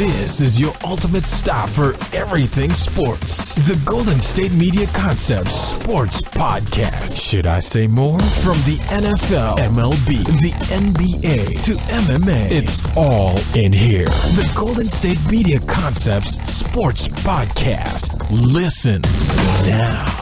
This is your ultimate stop for everything sports. The Golden State Media Concepts Sports Podcast. Should I say more? From the NFL, MLB, the NBA to MMA, it's all in here. The Golden State Media Concepts Sports Podcast. Listen now.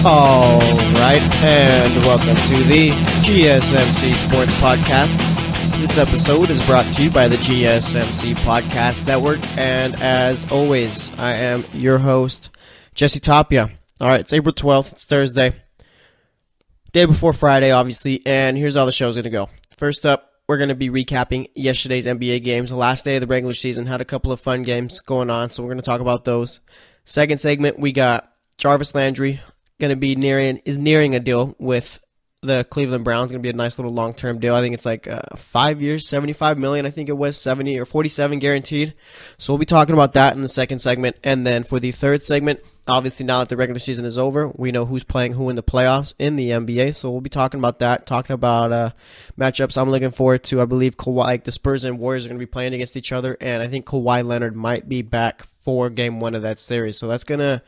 All right, and welcome to the GSMC Sports Podcast. This episode is brought to you by the GSMC Podcast Network, and as always, I am your host, Jesse Tapia. All right, it's April 12th, it's Thursday, day before Friday, obviously, and here's how the show's going to go. First up, we're going to be recapping yesterday's NBA games. The last day of the regular season had a couple of fun games going on, so we're going to talk about those. Second segment, we got Jarvis Landry is nearing a deal with the Cleveland Browns. Going to be a nice little long-term deal. I think it's like 5 years, $75 million. I think it was 70 or 47 guaranteed. So we'll be talking about that in the second segment. And then for the third segment, obviously now that the regular season is over, we know who's playing who in the playoffs in the NBA. So we'll be talking about that, talking about matchups I'm looking forward to. I believe the Spurs and Warriors are going to be playing against each other, and I think Kawhi Leonard might be back for Game 1 of that series. So that's going to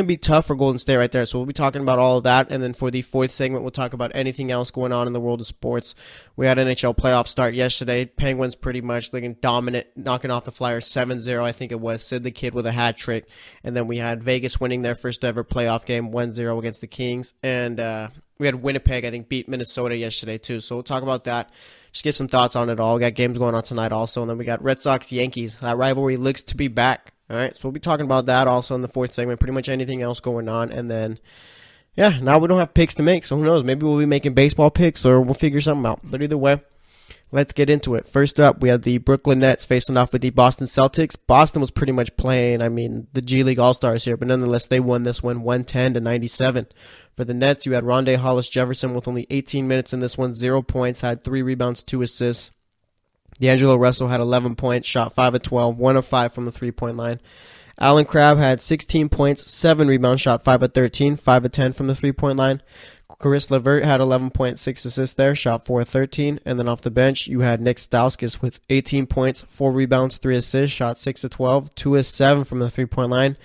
be tough for Golden State right there. So we'll be talking about all of that. And then for the fourth segment, we'll talk about anything else going on in the world of sports. We had NHL playoff start yesterday. Penguins pretty much looking dominant, knocking off the Flyers 7-0, I think it was. Sid the Kid with a hat trick. And then we had Vegas winning their first ever playoff game 1-0 against the Kings. And we had Winnipeg, I think, beat Minnesota yesterday too. So we'll talk about that. Just get some thoughts on it all. We got games going on tonight also. And then we got Red Sox, Yankees. That rivalry looks to be back. All right, so we'll be talking about that also in the fourth segment, pretty much anything else going on. And then, yeah, now we don't have picks to make, so who knows? Maybe we'll be making baseball picks or we'll figure something out. But either way, let's get into it. First up, we had the Brooklyn Nets facing off with the Boston Celtics. Boston was pretty much playing, the G League All-Stars here, but nonetheless, they won this one 110-97. For the Nets, you had Rondé Hollis-Jefferson with only 18 minutes in this one, 0 points, had 3 rebounds, 2 assists. D'Angelo Russell had 11 points, shot 5 of 12, 1 of 5 from the three-point line. Allen Crabbe had 16 points, 7 rebounds, shot 5 of 13, 5 of 10 from the three-point line. Caris LeVert had 11.6 assists there, shot 4 of 13. And then off the bench, you had Nick Stauskas with 18 points, 4 rebounds, 3 assists, shot 6 of 12, 2 of 7 from the three-point line.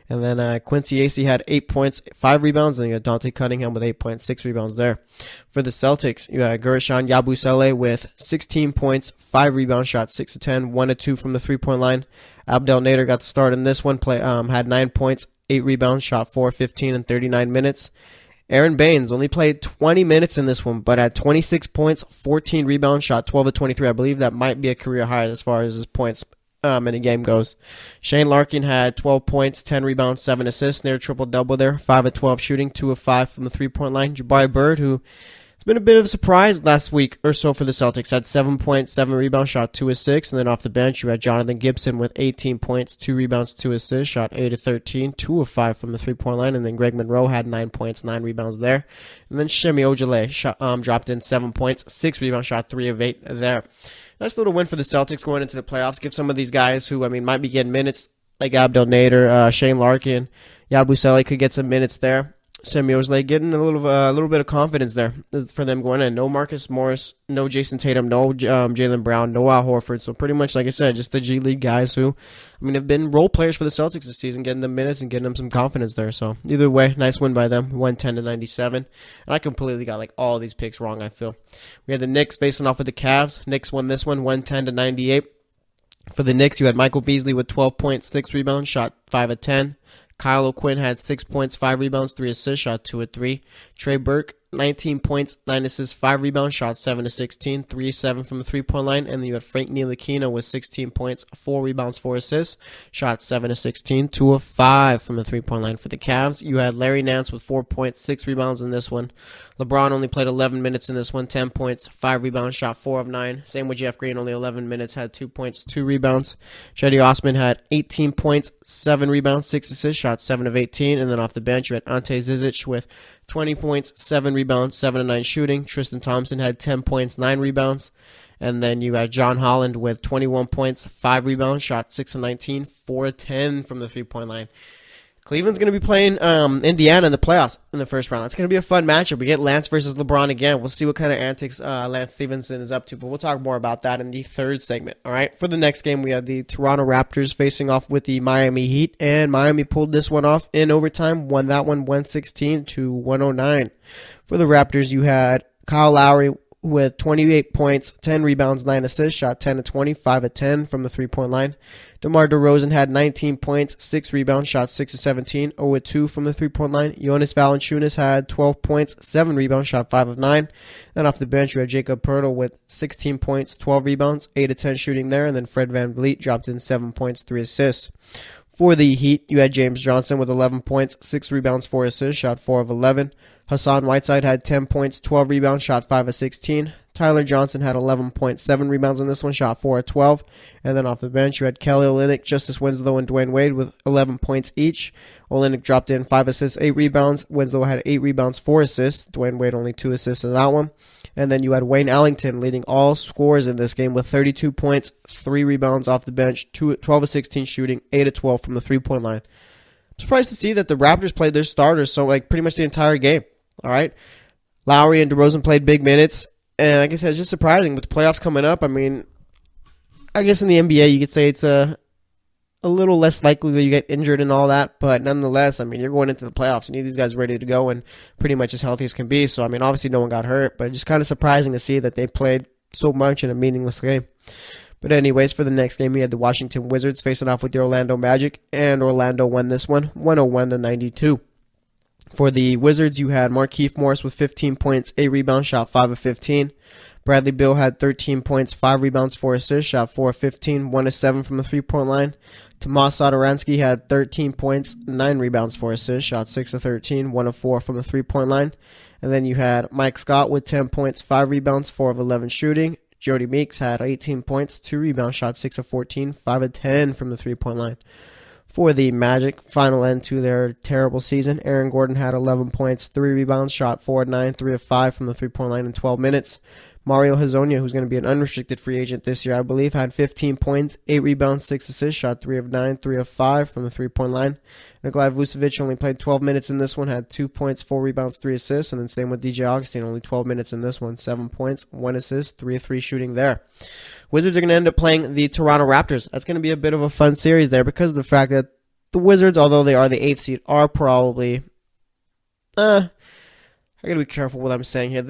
And then Quincy Acey had 8 points, 5 rebounds, and you got Dante Cunningham with 8 points, 6 rebounds there. For the Celtics, you had Guerschon Yabusele with 16 points, 5 rebounds, shot 6 of 10, 1 of 2 from the three-point line. Abdel Nader got the start in this one, had 9 points, 8 rebounds, shot 4 of 15 in 39 minutes. Aaron Baines only played 20 minutes in this one, but had 26 points, 14 rebounds, shot 12 of 23. I believe that might be a career high as far as his points in a game goes. Shane Larkin had 12 points, 10 rebounds, 7 assists, near triple-double there, 5 of 12 shooting, 2 of 5 from the three-point line. Jabari Bird, who has been a bit of a surprise last week or so for the Celtics, had 7 points, 7 rebounds, shot 2 of 6, and then off the bench you had Jonathan Gibson with 18 points, 2 rebounds, 2 assists, shot 8 of 13, 2 of 5 from the three-point line, and then Greg Monroe had 9 points, 9 rebounds there. And then Shemi Ojale dropped in 7 points, 6 rebounds, shot 3 of 8 there. Nice little win for the Celtics going into the playoffs. Give some of these guys who, might be getting minutes, like Abdel Nader, Shane Larkin, Yabusele could get some minutes there. Semi Ojeleye getting a little bit of confidence there for them going in. No Marcus Morris, no Jason Tatum, no Jaylen Brown, no Al Horford. So pretty much, like I said, just the G League guys who, have been role players for the Celtics this season, getting them minutes and getting them some confidence there. So either way, nice win by them, 110-97. And I completely got all these picks wrong, I feel. We had the Knicks facing off with the Cavs. Knicks won this one, 110-98. For the Knicks, you had Michael Beasley with 12 points, 6 rebounds, shot 5 of 10. Kyle O'Quinn had 6 points, 5 rebounds, 3 assists, shot 2 of 3. Trey Burke, 19 points, 9 assists, 5 rebounds, shot 7 of 16, 3 of 7 from the three-point line. And then you had Frank Ntilikina with 16 points, 4 rebounds, 4 assists, shot 7 of 16, 2 of 5 from the three-point line for the Cavs. You had Larry Nance with 4 points, 6 rebounds in this one. LeBron only played 11 minutes in this one, 10 points, 5 rebounds, shot 4 of 9. Same with Jeff Green, only 11 minutes, had 2 points, 2 rebounds. Cedi Osman had 18 points, 7 rebounds, 6 assists, shot 7 of 18. And then off the bench, you had Ante Zizic with 20 points, 7 rebounds, 7 of 9 shooting. Tristan Thompson had 10 points, 9 rebounds. And then you had John Holland with 21 points, 5 rebounds, shot 6 of 19, 4 of 10 from the three-point line. Cleveland's going to be playing Indiana in the playoffs in the first round. It's going to be a fun matchup. We get Lance versus LeBron again. We'll see what kind of antics Lance Stevenson is up to, but we'll talk more about that in the third segment. All right. For the next game, we have the Toronto Raptors facing off with the Miami Heat, and Miami pulled this one off in overtime, won that one 116-109. For the Raptors, you had Kyle Lowry with 28 points, 10 rebounds, 9 assists, shot 10 of 20, 5 of 10 from the three-point line. DeMar DeRozan had 19 points, 6 rebounds, shot 6 of 17, 0 of 2 from the three-point line. Jonas Valanciunas had 12 points, 7 rebounds, shot 5 of 9. Then off the bench, you had Jakob Poeltl with 16 points, 12 rebounds, 8 of 10 shooting there. And then Fred VanVleet dropped in 7 points, 3 assists. For the Heat, you had James Johnson with 11 points, 6 rebounds, 4 assists, shot 4 of 11. Hassan Whiteside had 10 points, 12 rebounds, shot 5 of 16. Tyler Johnson had 11.7 rebounds in this one, shot 4 of 12. And then off the bench, you had Kelly Olynyk, Justice Winslow, and Dwayne Wade with 11 points each. Olynyk dropped in 5 assists, 8 rebounds. Winslow had 8 rebounds, 4 assists. Dwayne Wade only 2 assists in that one. And then you had Wayne Ellington leading all scorers in this game with 32 points, 3 rebounds off the bench, 12 of 16 shooting, 8 of 12 from the three-point line. I'm surprised to see that the Raptors played their starters so pretty much the entire game. All right, Lowry and DeRozan played big minutes, and like I said, it's just surprising with the playoffs coming up. I mean, I guess in the NBA you could say it's a little less likely that you get injured and all that, but nonetheless, I mean, you're going into the playoffs. You need these guys ready to go and pretty much as healthy as can be. So I mean, obviously no one got hurt, but it's just kind of surprising to see that they played so much in a meaningless game. But anyways, for the next game, we had the Washington Wizards facing off with the Orlando Magic, and Orlando won this one, 101-92. For the Wizards, you had Markieff Morris with 15 points, 8 rebounds, shot 5 of 15. Bradley Beal had 13 points, 5 rebounds, 4 assists, shot 4 of 15, 1 of 7 from the three-point line. Tomas Satoransky had 13 points, 9 rebounds, 4 assists, shot 6 of 13, 1 of 4 from the three-point line. And then you had Mike Scott with 10 points, 5 rebounds, 4 of 11 shooting. Jody Meeks had 18 points, 2 rebounds, shot 6 of 14, 5 of 10 from the three-point line. For the Magic, final end to their terrible season, Aaron Gordon had 11 points, 3 rebounds, shot 4 of 9, 3 of 5 from the three-point line in 12 minutes. Mario Hezonja, who's going to be an unrestricted free agent this year, I believe, had 15 points, 8 rebounds, 6 assists, shot 3 of 9, 3 of 5 from the three-point line. Nikolai Vucevic only played 12 minutes in this one, had 2 points, 4 rebounds, 3 assists, and then same with DJ Augustine, only 12 minutes in this one, 7 points, 1 assist, 3 of 3 shooting there. Wizards are going to end up playing the Toronto Raptors. That's going to be a bit of a fun series there because of the fact that the Wizards, although they are the 8th seed, are probably, I got to be careful what I'm saying here.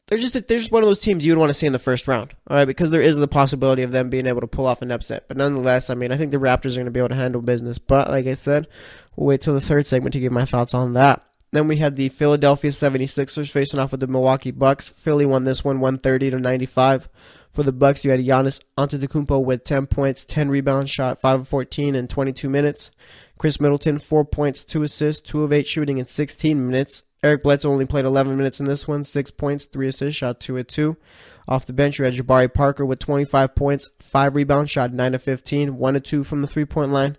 They're just one of those teams you would want to see in the first round, all right, because there is the possibility of them being able to pull off an upset. But nonetheless, I mean, I think the Raptors are going to be able to handle business. But like I said, we'll wait till the third segment to give my thoughts on that. Then we had the Philadelphia 76ers facing off with the Milwaukee Bucks. Philly won this one 130-95. For the Bucks, you had Giannis Antetokounmpo with 10 points, 10 rebounds, shot 5 of 14 in 22 minutes. Chris Middleton, 4 points, 2 assists, 2 of 8 shooting in 16 minutes. Eric Bledsoe only played 11 minutes in this one, 6 points, 3 assists, shot 2 of 2. Off the bench, you had Jabari Parker with 25 points, 5 rebounds, shot 9 of 15, 1 of 2 from the three-point line.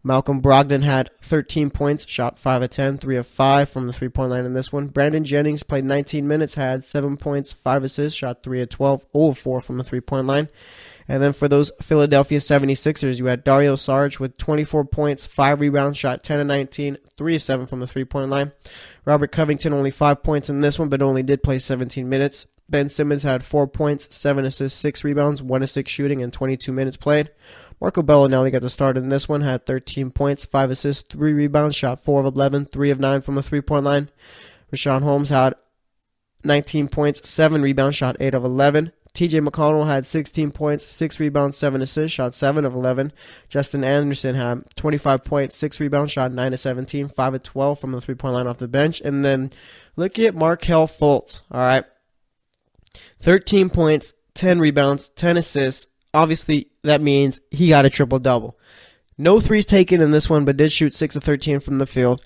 Malcolm Brogdon had 13 points, shot 5 of 10, 3 of 5 from the three-point line in this one. Brandon Jennings played 19 minutes, had 7 points, 5 assists, shot 3 of 12, 0 of 4 from the three-point line. And then for those Philadelphia 76ers, you had Dario Saric with 24 points, 5 rebounds, shot 10 of 19, 3 of 7 from the three-point line. Robert Covington only 5 points in this one, but only did play 17 minutes. Ben Simmons had 4 points, 7 assists, 6 rebounds, 1 of 6 shooting, and 22 minutes played. Marco Bellinelli got the start in this one, had 13 points, 5 assists, 3 rebounds, shot 4 of 11, 3 of 9 from the three-point line. Rashawn Holmes had 19 points, 7 rebounds, shot 8 of 11. TJ McConnell had 16 points, 6 rebounds, 7 assists, shot 7 of 11. Justin Anderson had 25 points, 6 rebounds, shot 9 of 17, 5 of 12 from the three-point line off the bench. And then look at Markelle Fultz, all right? 13 points, 10 rebounds, 10 assists. Obviously, that means he got a triple-double. No threes taken in this one, but did shoot 6 of 13 from the field.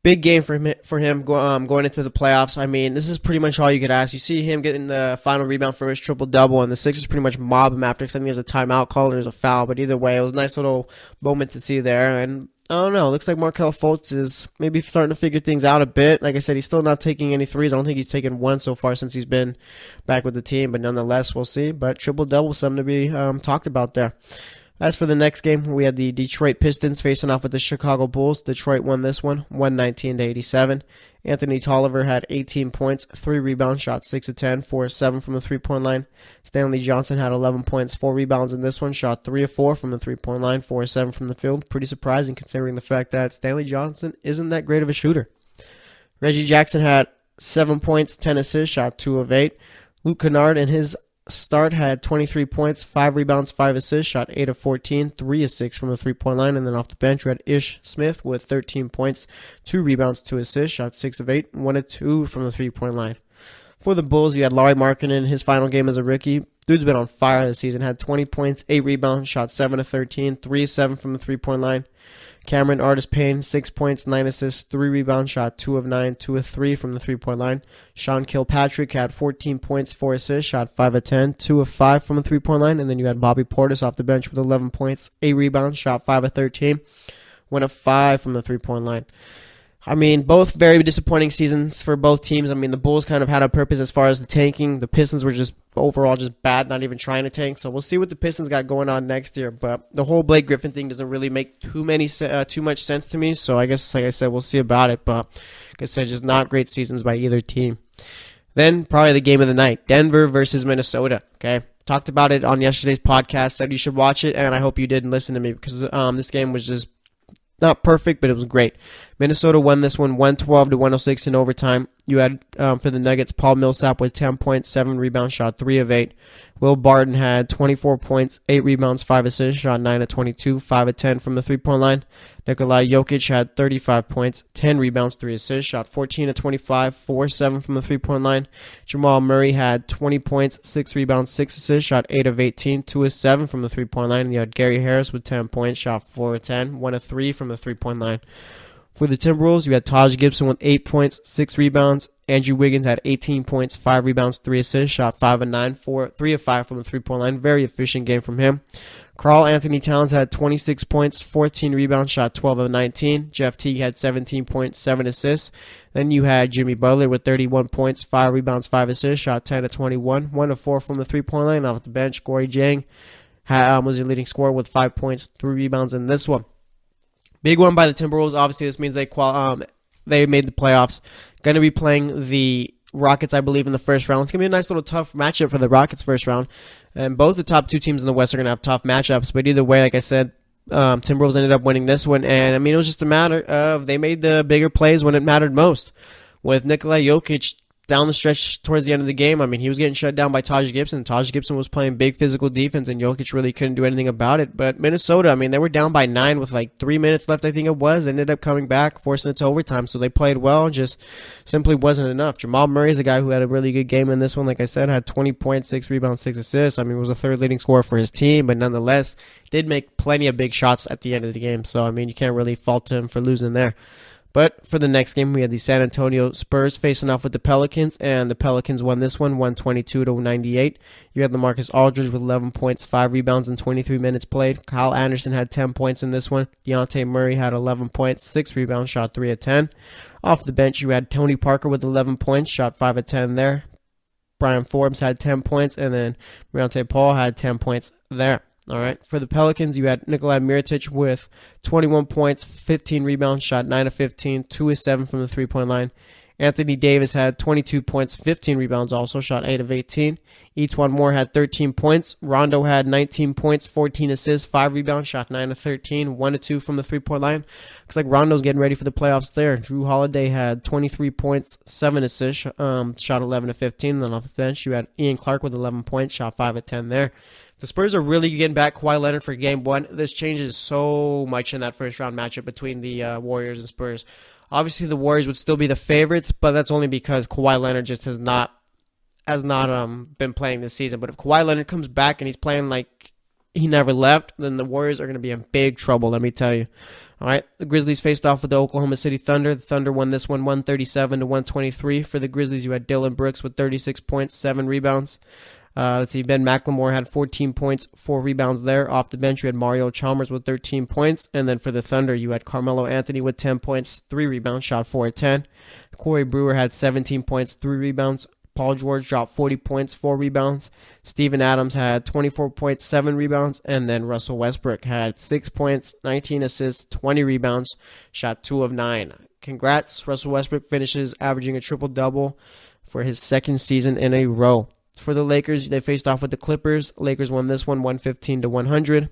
Big game for him going into the playoffs. I mean, this is pretty much all you could ask. You see him getting the final rebound for his triple-double, and the Sixers pretty much mob him after, because I think there's a timeout call and there's a foul. But either way, it was a nice little moment to see there. And I don't know. It looks like Markelle Fultz is maybe starting to figure things out a bit. Like I said, he's still not taking any threes. I don't think he's taken one so far since he's been back with the team. But nonetheless, we'll see. But triple-double, something to be talked about there. As for the next game, we had the Detroit Pistons facing off with the Chicago Bulls. Detroit won this one, 119-87. Anthony Tolliver had 18 points, 3 rebounds, shot 6 of 10, 4 of 7 from the three-point line. Stanley Johnson had 11 points, 4 rebounds in this one, shot 3 of 4 from the three-point line, 4 of 7 from the field. Pretty surprising considering the fact that Stanley Johnson isn't that great of a shooter. Reggie Jackson had 7 points, 10 assists, shot 2 of 8. Luke Kennard in his start had 23 points, 5 rebounds, 5 assists, shot 8 of 14, 3 of 6 from the three-point line. And then off the bench, we had Ish Smith with 13 points, 2 rebounds, 2 assists, shot 6 of 8, 1 of 2 from the three-point line. For the Bulls, you had Lauri Markkanen in his final game as a rookie. Dude's been on fire this season, had 20 points, 8 rebounds, shot 7 of 13, 3 of 7 from the three-point line. Cameron Artis-Payne, 6 points, 9 assists, 3 rebounds, shot 2 of 9, 2 of 3 from the three-point line. Sean Kilpatrick had 14 points, 4 assists, shot 5 of 10, 2 of 5 from the three-point line. And then you had Bobby Portis off the bench with 11 points, 8 rebounds, shot 5 of 13, 1 of 5 from the three-point line. I mean, both very disappointing seasons for both teams. I mean, the Bulls kind of had a purpose as far as the tanking. The Pistons were just overall just bad, not even trying to tank. So we'll see what the Pistons got going on next year. But the whole Blake Griffin thing doesn't really make too much sense to me. So I guess, like I said, we'll see about it. But like I said, just not great seasons by either team. Then probably the game of the night, Denver versus Minnesota. Okay, talked about it on yesterday's podcast. Said you should watch it, and I hope you did and listen to me, because this game was just not perfect, but it was great. Minnesota won this one 112-106 in overtime. You had, for the Nuggets, Paul Millsap with 10 points, 7 rebounds, shot 3 of 8. Will Barton had 24 points, 8 rebounds, 5 assists, shot 9 of 22, 5 of 10 from the three-point line. Nikola Jokic had 35 points, 10 rebounds, 3 assists, shot 14 of 25, 4 of 7 from the three-point line. Jamal Murray had 20 points, 6 rebounds, 6 assists, shot 8 of 18, 2 of 7 from the three-point line. And you had Gary Harris with 10 points, shot 4 of 10, 1 of 3 from the three-point line. For the Timberwolves, you had Taj Gibson with 8 points, 6 rebounds. Andrew Wiggins had 18 points, 5 rebounds, 3 assists, shot 5 of 9, 3 of 5 from the three-point line. Very efficient game from him. Karl Anthony Towns had 26 points, 14 rebounds, shot 12 of 19. Jeff Teague had 17 points, 7 assists. Then you had Jimmy Butler with 31 points, 5 rebounds, 5 assists, shot 10 of 21, 1 of 4 from the three-point line. Off the bench, Corey Jang was your leading scorer with 5 points, 3 rebounds in this one. Big one by the Timberwolves. Obviously, this means they made the playoffs. Going to be playing the Rockets, I believe, in the first round. It's going to be a nice little tough matchup for the Rockets first round. And both the top 2 teams in the West are going to have tough matchups. But either way, like I said, Timberwolves ended up winning this one. And, I mean, it was just a matter of they made the bigger plays when it mattered most. With Nikola Jokic down the stretch towards the end of the game, I mean, he was getting shut down by Taj Gibson. Taj Gibson was playing big physical defense, and Jokic really couldn't do anything about it. But Minnesota, I mean, they were down by 9 with like 3 minutes left, I think it was. They ended up coming back, forcing it to overtime. So they played well, just simply wasn't enough. Jamal Murray is a guy who had a really good game in this one. Like I said, had 20 points, 6 rebounds, 6 assists. I mean, was the third leading scorer for his team, but nonetheless, did make plenty of big shots at the end of the game. So, I mean, you can't really fault him for losing there. But for the next game, we had the San Antonio Spurs facing off with the Pelicans, and the Pelicans won this one 122-98. You had LaMarcus Aldridge with 11 points, 5 rebounds, and 23 minutes played. Kyle Anderson had 10 points in this one. Dejounte Murray had 11 points, 6 rebounds, shot 3 of 10. Off the bench, you had Tony Parker with 11 points, shot 5 of 10 there. Brian Forbes had 10 points, and then Dejounte Paul had 10 points there. All right. For the Pelicans, you had Nikola Mirotic with 21 points, 15 rebounds, shot 9 of 15, 2 of 7 from the three-point line. Anthony Davis had 22 points, 15 rebounds also, shot 8 of 18. Etuan Moore had 13 points. Rondo had 19 points, 14 assists, 5 rebounds, shot 9 of 13, 1 of 2 from the three-point line. Looks like Rondo's getting ready for the playoffs there. Drew Holiday had 23 points, 7 assists, shot 11 of 15. And then off the bench, you had Ian Clark with 11 points, shot 5 of 10 there. The Spurs are really getting back Kawhi Leonard for Game 1. This changes so much in that first-round matchup between the Warriors and Spurs. Obviously, the Warriors would still be the favorites, but that's only because Kawhi Leonard just has not been playing this season. But if Kawhi Leonard comes back and he's playing like he never left, then the Warriors are going to be in big trouble, let me tell you. All right, the Grizzlies faced off with the Oklahoma City Thunder. The Thunder won this one 137-123. For the Grizzlies, you had Dylan Brooks with 36 points, 7 rebounds. Let's see, Ben McLemore had 14 points, 4 rebounds there. Off the bench, you had Mario Chalmers with 13 points. And then for the Thunder, you had Carmelo Anthony with 10 points, 3 rebounds, shot 4 of 10. Corey Brewer had 17 points, 3 rebounds. Paul George dropped 40 points, 4 rebounds. Steven Adams had 24 points, 7 rebounds. And then Russell Westbrook had 6 points, 19 assists, 20 rebounds, shot 2 of 9. Congrats. Russell Westbrook finishes averaging a triple-double for his second season in a row. For the Lakers, they faced off with the Clippers. Lakers won this one 115-100.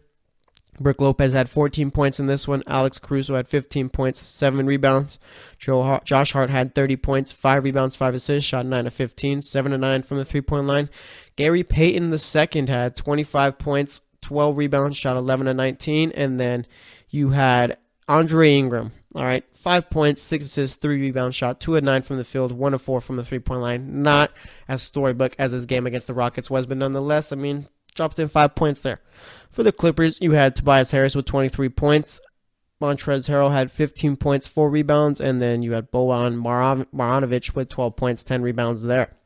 Brook Lopez had 14 points in this one. Alex Caruso had 15 points, 7 rebounds. Josh Hart had 30 points, 5 rebounds, 5 assists, shot 9 of 15, 7 of 9 from the three-point line. Gary Payton II had 25 points, 12 rebounds, shot 11 of 19. And then you had Andre Ingram. All right, 5 points, 6 assists, 3 rebounds, shot 2 of 9 from the field, 1 of 4 from the three-point line. Not as storybook as his game against the Rockets was, but nonetheless, I mean, dropped in 5 points there. For the Clippers, you had Tobias Harris with 23 points. Montrezl Harrell had 15 points, 4 rebounds, and then you had Bojan Marjanovic with 12 points, 10 rebounds there.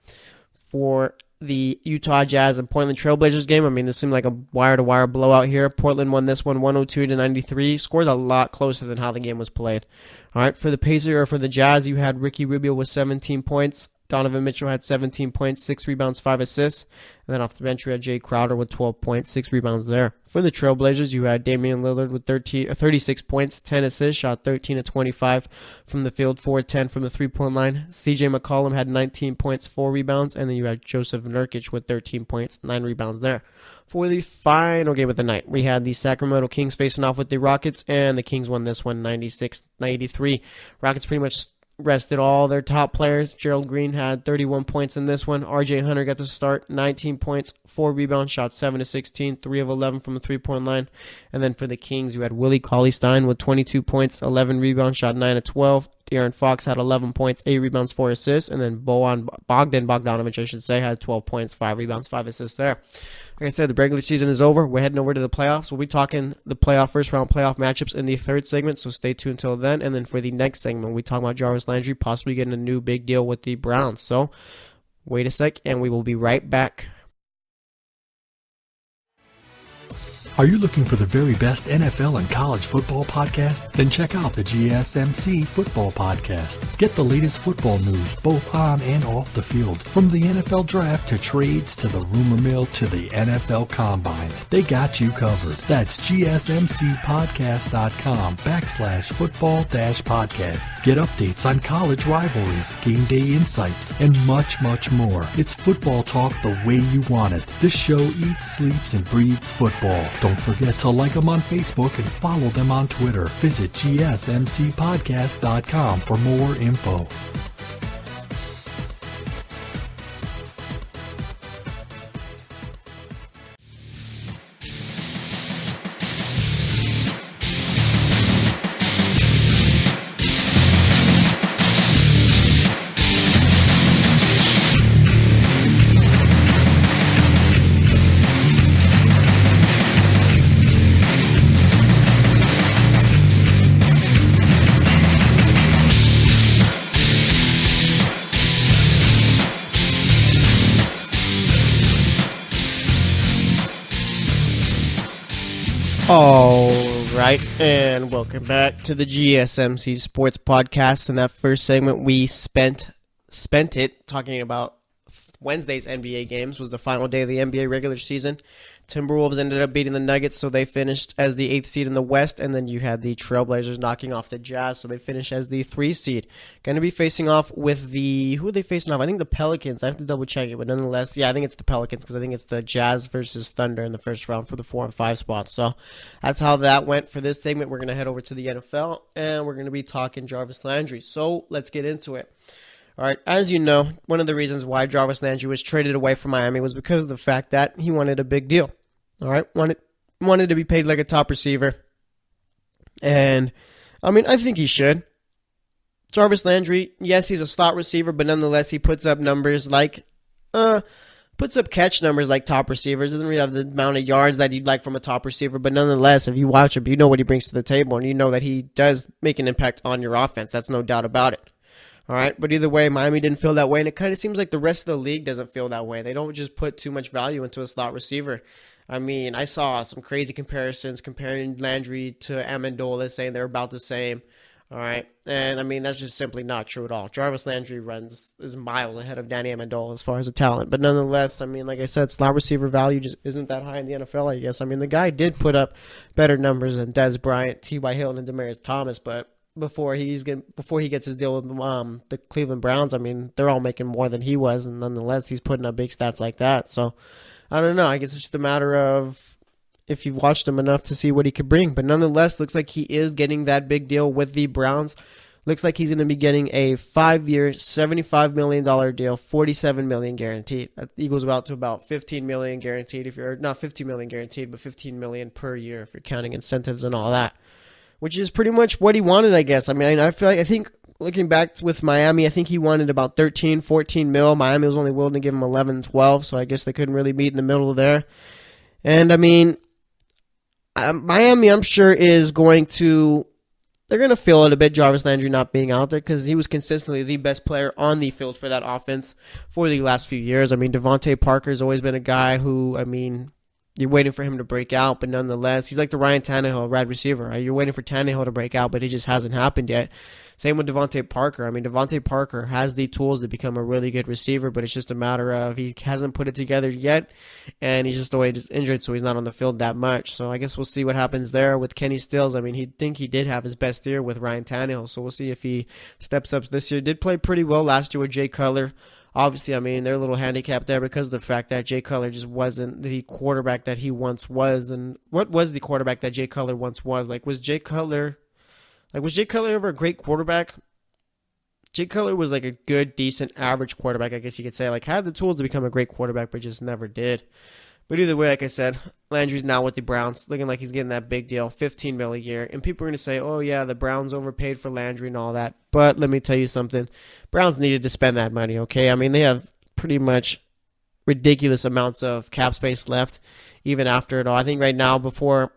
For the Utah Jazz and Portland Trailblazers game, I mean, this seemed like a wire-to-wire blowout here. Portland won this one 102-93. Scores a lot closer than how the game was played. All right, for the Jazz, you had Ricky Rubio with 17 points. Donovan Mitchell had 17 points, 6 rebounds, 5 assists. And then off the bench, you had Jay Crowder with 12 points, 6 rebounds there. For the Trailblazers, you had Damian Lillard with 36 points, 10 assists, shot 13 of 25 from the field, 4 of 10 from the three-point line. CJ McCollum had 19 points, 4 rebounds. And then you had Joseph Nurkic with 13 points, 9 rebounds there. For the final game of the night, we had the Sacramento Kings facing off with the Rockets, and the Kings won this one 96-93. Rockets pretty much rested all their top players. Gerald Green had 31 points in this one. RJ Hunter got the start, 19 points, 4 rebounds, shot 7 of 16, 3 of 11 from the three-point line. And then for the Kings, you had Willie Cauley-Stein with 22 points, 11 rebounds, shot 9 of 12. De'Aaron Fox had 11 points, 8 rebounds, 4 assists. And then Bogdan Bogdanovic, had 12 points, 5 rebounds, 5 assists there. Like I said, the regular season is over. We're heading over to the playoffs. We'll be talking the first-round playoff matchups in the third segment, so stay tuned until then. And then for the next segment, we talk about Jarvis Landry possibly getting a new big deal with the Browns. So wait a sec, and we will be right back. Are you looking for the very best NFL and college football podcast? Then check out the GSMC Football Podcast. Get the latest football news both on and off the field. From the NFL Draft to trades to the rumor mill to the NFL Combines. They got you covered. That's GSMCpodcast.com/football-podcast. Get updates on college rivalries, game day insights, and much, much more. It's football talk the way you want it. This show eats, sleeps, and breathes football. Don't forget to like them on Facebook and follow them on Twitter. Visit GSMCpodcast.com for more info. All right, and welcome back to the GSMC Sports Podcast. In that first segment, we spent it talking about Wednesday's NBA games. Was the final day of the NBA regular season. Timberwolves ended up beating the Nuggets, so they finished as the 8th seed in the West, and then you had the Trailblazers knocking off the Jazz, so they finished as the 3 seed. Going to be facing off with who are they facing off? I think the Pelicans. I have to double check it, but nonetheless, yeah, I think it's the Pelicans because I think it's the Jazz versus Thunder in the first round for the 4 and 5 spots. So that's how that went for this segment. We're going to head over to the NFL, and we're going to be talking Jarvis Landry. So let's get into it. All right, as you know, one of the reasons why Jarvis Landry was traded away from Miami was because of the fact that he wanted a big deal. All right, wanted to be paid like a top receiver. And, I mean, I think he should. Jarvis Landry, yes, he's a slot receiver, but nonetheless, he puts up numbers like, catch numbers like top receivers. Doesn't really have the amount of yards that you'd like from a top receiver, but nonetheless, if you watch him, you know what he brings to the table, and you know that he does make an impact on your offense. That's no doubt about it. All right, but either way, Miami didn't feel that way, and it kind of seems like the rest of the league doesn't feel that way. They don't just put too much value into a slot receiver. I mean, I saw some crazy comparisons comparing Landry to Amendola, saying they're about the same. All right, and I mean, that's just simply not true at all. Jarvis Landry is miles ahead of Danny Amendola as far as a talent, but nonetheless, I mean, like I said, slot receiver value just isn't that high in the NFL, I guess. I mean, the guy did put up better numbers than Dez Bryant, T.Y. Hilton, and Demaryius Thomas, but before he gets his deal with the Cleveland Browns, I mean, they're all making more than he was, and nonetheless, he's putting up big stats like that. So, I don't know. I guess it's just a matter of if you've watched him enough to see what he could bring. But nonetheless, looks like he is getting that big deal with the Browns. Looks like he's going to be getting a 5-year, $75 million deal, $47 million guaranteed. That equals to about $15 million guaranteed. If you're not $15 million guaranteed, but $15 million per year if you're counting incentives and all that. Which is pretty much what he wanted, I guess. I mean, I think looking back with Miami, I think he wanted about 13, 14 mil. Miami was only willing to give him 11, 12, so I guess they couldn't really meet in the middle there. And I mean, Miami, I'm sure, they're going to feel it a bit, Jarvis Landry not being out there, because he was consistently the best player on the field for that offense for the last few years. I mean, Devontae Parker's always been a guy who, I mean, you're waiting for him to break out, but nonetheless, he's like the Ryan Tannehill wide receiver. Right? You're waiting for Tannehill to break out, but it just hasn't happened yet. Same with Devontae Parker. I mean, Devontae Parker has the tools to become a really good receiver, but it's just a matter of he hasn't put it together yet, and he's just always injured, so he's not on the field that much. So I guess we'll see what happens there with Kenny Stills. I mean, he did have his best year with Ryan Tannehill, so we'll see if he steps up this year. Did play pretty well last year with Jay Cutler. Obviously, I mean, they're a little handicapped there because of the fact that Jay Cutler just wasn't the quarterback that he once was. And what was the quarterback that Jay Cutler once was? Was Jay Cutler ever a great quarterback? Jay Cutler was like a good, decent, average quarterback, I guess you could say. Had the tools to become a great quarterback, but just never did. But either way, like I said, Landry's now with the Browns, looking like he's getting that big deal, $15 million a year. And people are going to say, oh, yeah, the Browns overpaid for Landry and all that. But let me tell you something. Browns needed to spend that money, okay? I mean, they have pretty much ridiculous amounts of cap space left, even after it all. I think right now let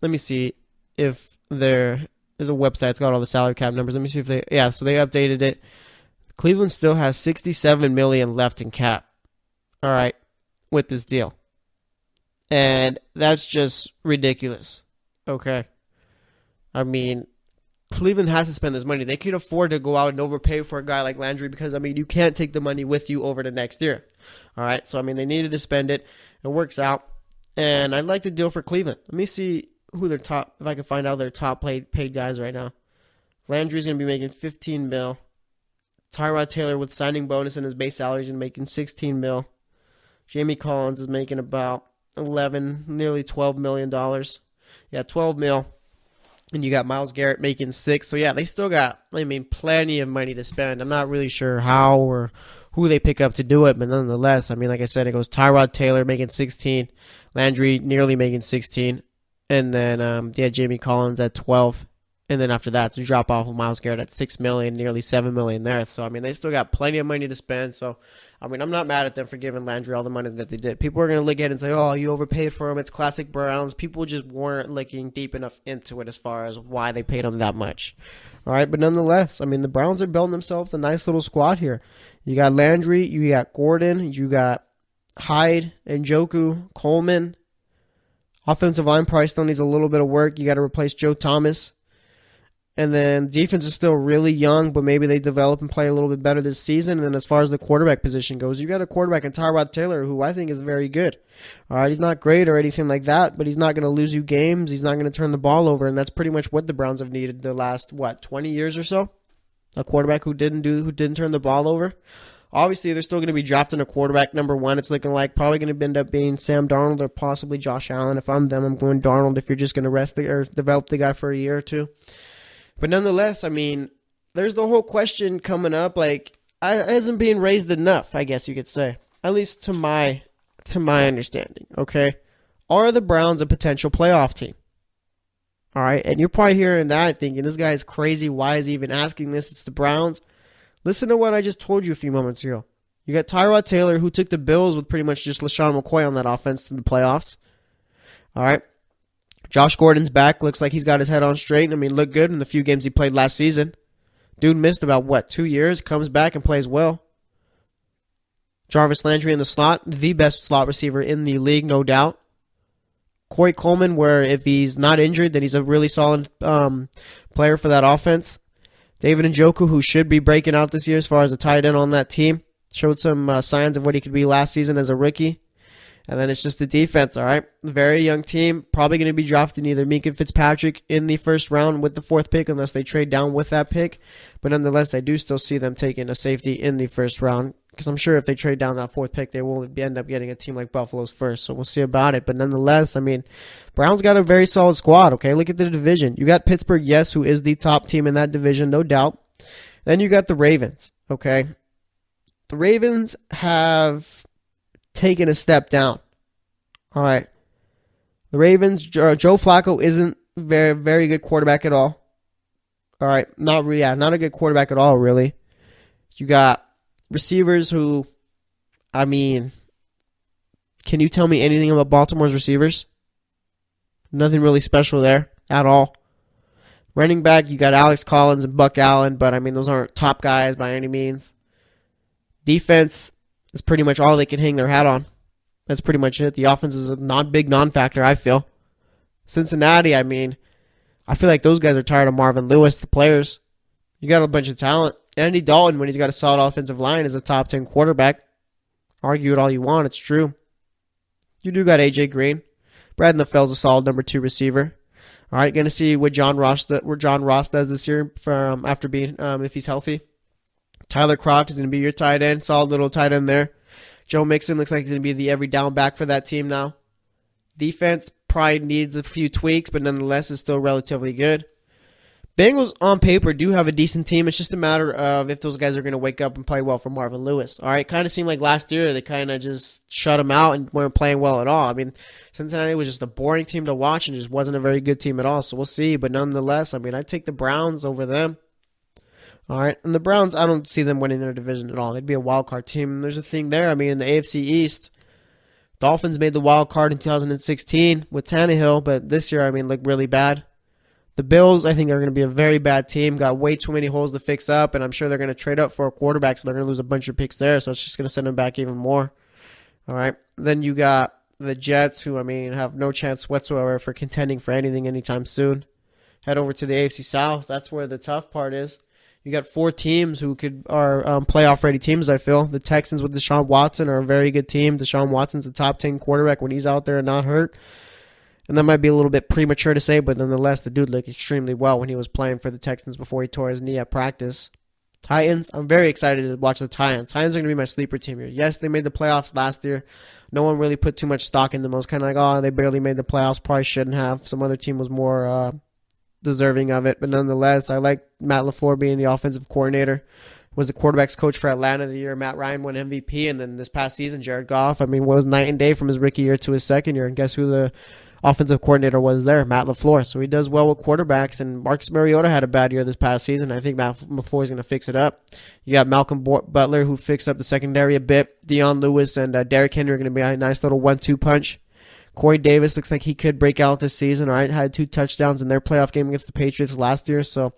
me see if there's a website that's got all the salary cap numbers. Let me see if they updated it. Cleveland still has $67 million left in cap, all right, with this deal. And that's just ridiculous, okay? I mean, Cleveland has to spend this money. They can afford to go out and overpay for a guy like Landry because, I mean, you can't take the money with you over to next year, all right? So, I mean, they needed to spend it. It works out. And I like the deal for Cleveland. Let me see if I can find out their top paid guys right now. Landry's going to be making $15 million. Tyrod Taylor with signing bonus and his base salary is making $16 million. Jamie Collins is making about nearly $12 million. Yeah, $12 million. And you got Myles Garrett making $6 million. So, yeah, they still got, plenty of money to spend. I'm not really sure how or who they pick up to do it, but nonetheless, I mean, like I said, it goes Tyrod Taylor making $16 million, Landry nearly making $16 million, and then, Jamie Collins at $12 million. And then after that, to drop off of Myles Garrett at $6 million, nearly $7 million there. So, I mean, they still got plenty of money to spend. So, I mean, I'm not mad at them for giving Landry all the money that they did. People are going to look at it and say, oh, you overpaid for him. It's classic Browns. People just weren't looking deep enough into it as far as why they paid him that much. All right, but nonetheless, I mean, the Browns are building themselves a nice little squad here. You got Landry, you got Gordon, you got Hyde, Njoku, Coleman. Offensive line probably still needs a little bit of work. You got to replace Joe Thomas. And then defense is still really young, but maybe they develop and play a little bit better this season. And then as far as the quarterback position goes, you got a quarterback in Tyrod Taylor, who I think is very good. All right, he's not great or anything like that, but he's not going to lose you games. He's not going to turn the ball over, and that's pretty much what the Browns have needed the last 20 years or so. A quarterback who didn't turn the ball over. Obviously, they're still going to be drafting a quarterback number one. It's looking like probably going to end up being Sam Darnold or possibly Josh Allen. If I'm them, I'm going Darnold. If you're just going to develop the guy for a year or two. But nonetheless, I mean, there's the whole question coming up. Like, it isn't being raised enough, I guess you could say, at least to my understanding. Okay, are the Browns a potential playoff team? All right, and you're probably hearing that thinking this guy is crazy. Why is he even asking this? It's the Browns. Listen to what I just told you a few moments ago. You got Tyrod Taylor, who took the Bills with pretty much just LaShawn McCoy on that offense to the playoffs. All right. Josh Gordon's back. Looks like he's got his head on straight. I mean, looked good in the few games he played last season. Dude missed about, 2 years, comes back and plays well. Jarvis Landry in the slot, the best slot receiver in the league, no doubt. Corey Coleman, where if he's not injured, then he's a really solid player for that offense. David Njoku, who should be breaking out this year as far as a tight end on that team. Showed some signs of what he could be last season as a rookie. And then it's just the defense, all right? Very young team. Probably going to be drafting either Minka Fitzpatrick in the first round with the 4th pick unless they trade down with that pick. But nonetheless, I do still see them taking a safety in the first round because I'm sure if they trade down that 4th pick, they will end up getting a team like Buffalo's first. So we'll see about it. But nonetheless, I mean, Browns got a very solid squad, okay? Look at the division. You got Pittsburgh, yes, who is the top team in that division, no doubt. Then you got the Ravens, okay? The Ravens have taken a step down. All right. The Ravens, Joe Flacco isn't very, very good quarterback at all. All right. Not a good quarterback at all, really. You got receivers who, I mean, can you tell me anything about Baltimore's receivers? Nothing really special there at all. Running back, you got Alex Collins and Buck Allen, but I mean, those aren't top guys by any means. Defense is pretty much all they can hang their hat on. That's pretty much it. The offense is a big non-factor, I feel. Cincinnati, I mean, I feel like those guys are tired of Marvin Lewis, the players. You got a bunch of talent. Andy Dalton, when he's got a solid offensive line, is a top 10 quarterback. Argue it all you want, it's true. You do got A.J. Green. Brad Naffel's a solid number 2 receiver. All right, going to see what John Ross does this year from after being if he's healthy. Tyler Kroft is going to be your tight end, solid little tight end there. Joe Mixon looks like he's going to be the every down back for that team now. Defense probably needs a few tweaks, but nonetheless is still relatively good. Bengals on paper do have a decent team. It's just a matter of if those guys are going to wake up and play well for Marvin Lewis. All right, kind of seemed like last year they kind of just shut him out and weren't playing well at all. I mean, Cincinnati was just a boring team to watch and just wasn't a very good team at all. So we'll see. But nonetheless, I mean, I'd take the Browns over them. All right, and the Browns, I don't see them winning their division at all. They'd be a wild card team. And there's a thing there. I mean, in the AFC East, Dolphins made the wild card in 2016 with Tannehill, but this year, I mean, looked really bad. The Bills, I think, are going to be a very bad team. Got way too many holes to fix up, and I'm sure they're going to trade up for a quarterback, so they're going to lose a bunch of picks there, so it's just going to send them back even more. All right, then you got the Jets, who, I mean, have no chance whatsoever for contending for anything anytime soon. Head over to the AFC South. That's where the tough part is. You got 4 teams who are playoff-ready teams, I feel. The Texans with Deshaun Watson are a very good team. Deshaun Watson's a top 10 quarterback when he's out there and not hurt. And that might be a little bit premature to say, but nonetheless, the dude looked extremely well when he was playing for the Texans before he tore his knee at practice. Titans, I'm very excited to watch the Titans. Titans are going to be my sleeper team here. Yes, they made the playoffs last year. No one really put too much stock in them. It was kind of like, oh, they barely made the playoffs. Probably shouldn't have. Some other team was more deserving of it. But nonetheless, I like Matt LaFleur being the offensive coordinator. Was the quarterback's coach for Atlanta the year Matt Ryan won MVP. And then this past season, Jared Goff, I mean, what was night and day from his rookie year to his second year? And guess who the offensive coordinator was there? Matt LaFleur. So he does well with quarterbacks. And Marcus Mariota had a bad year this past season. I think Matt LaFleur is going to fix it up. You got Malcolm Butler, who fixed up the secondary a bit. Deion Lewis and Derrick Henry are going to be a nice little 1-2 punch. Corey Davis looks like he could break out this season. All right, had 2 touchdowns in their playoff game against the Patriots last year. So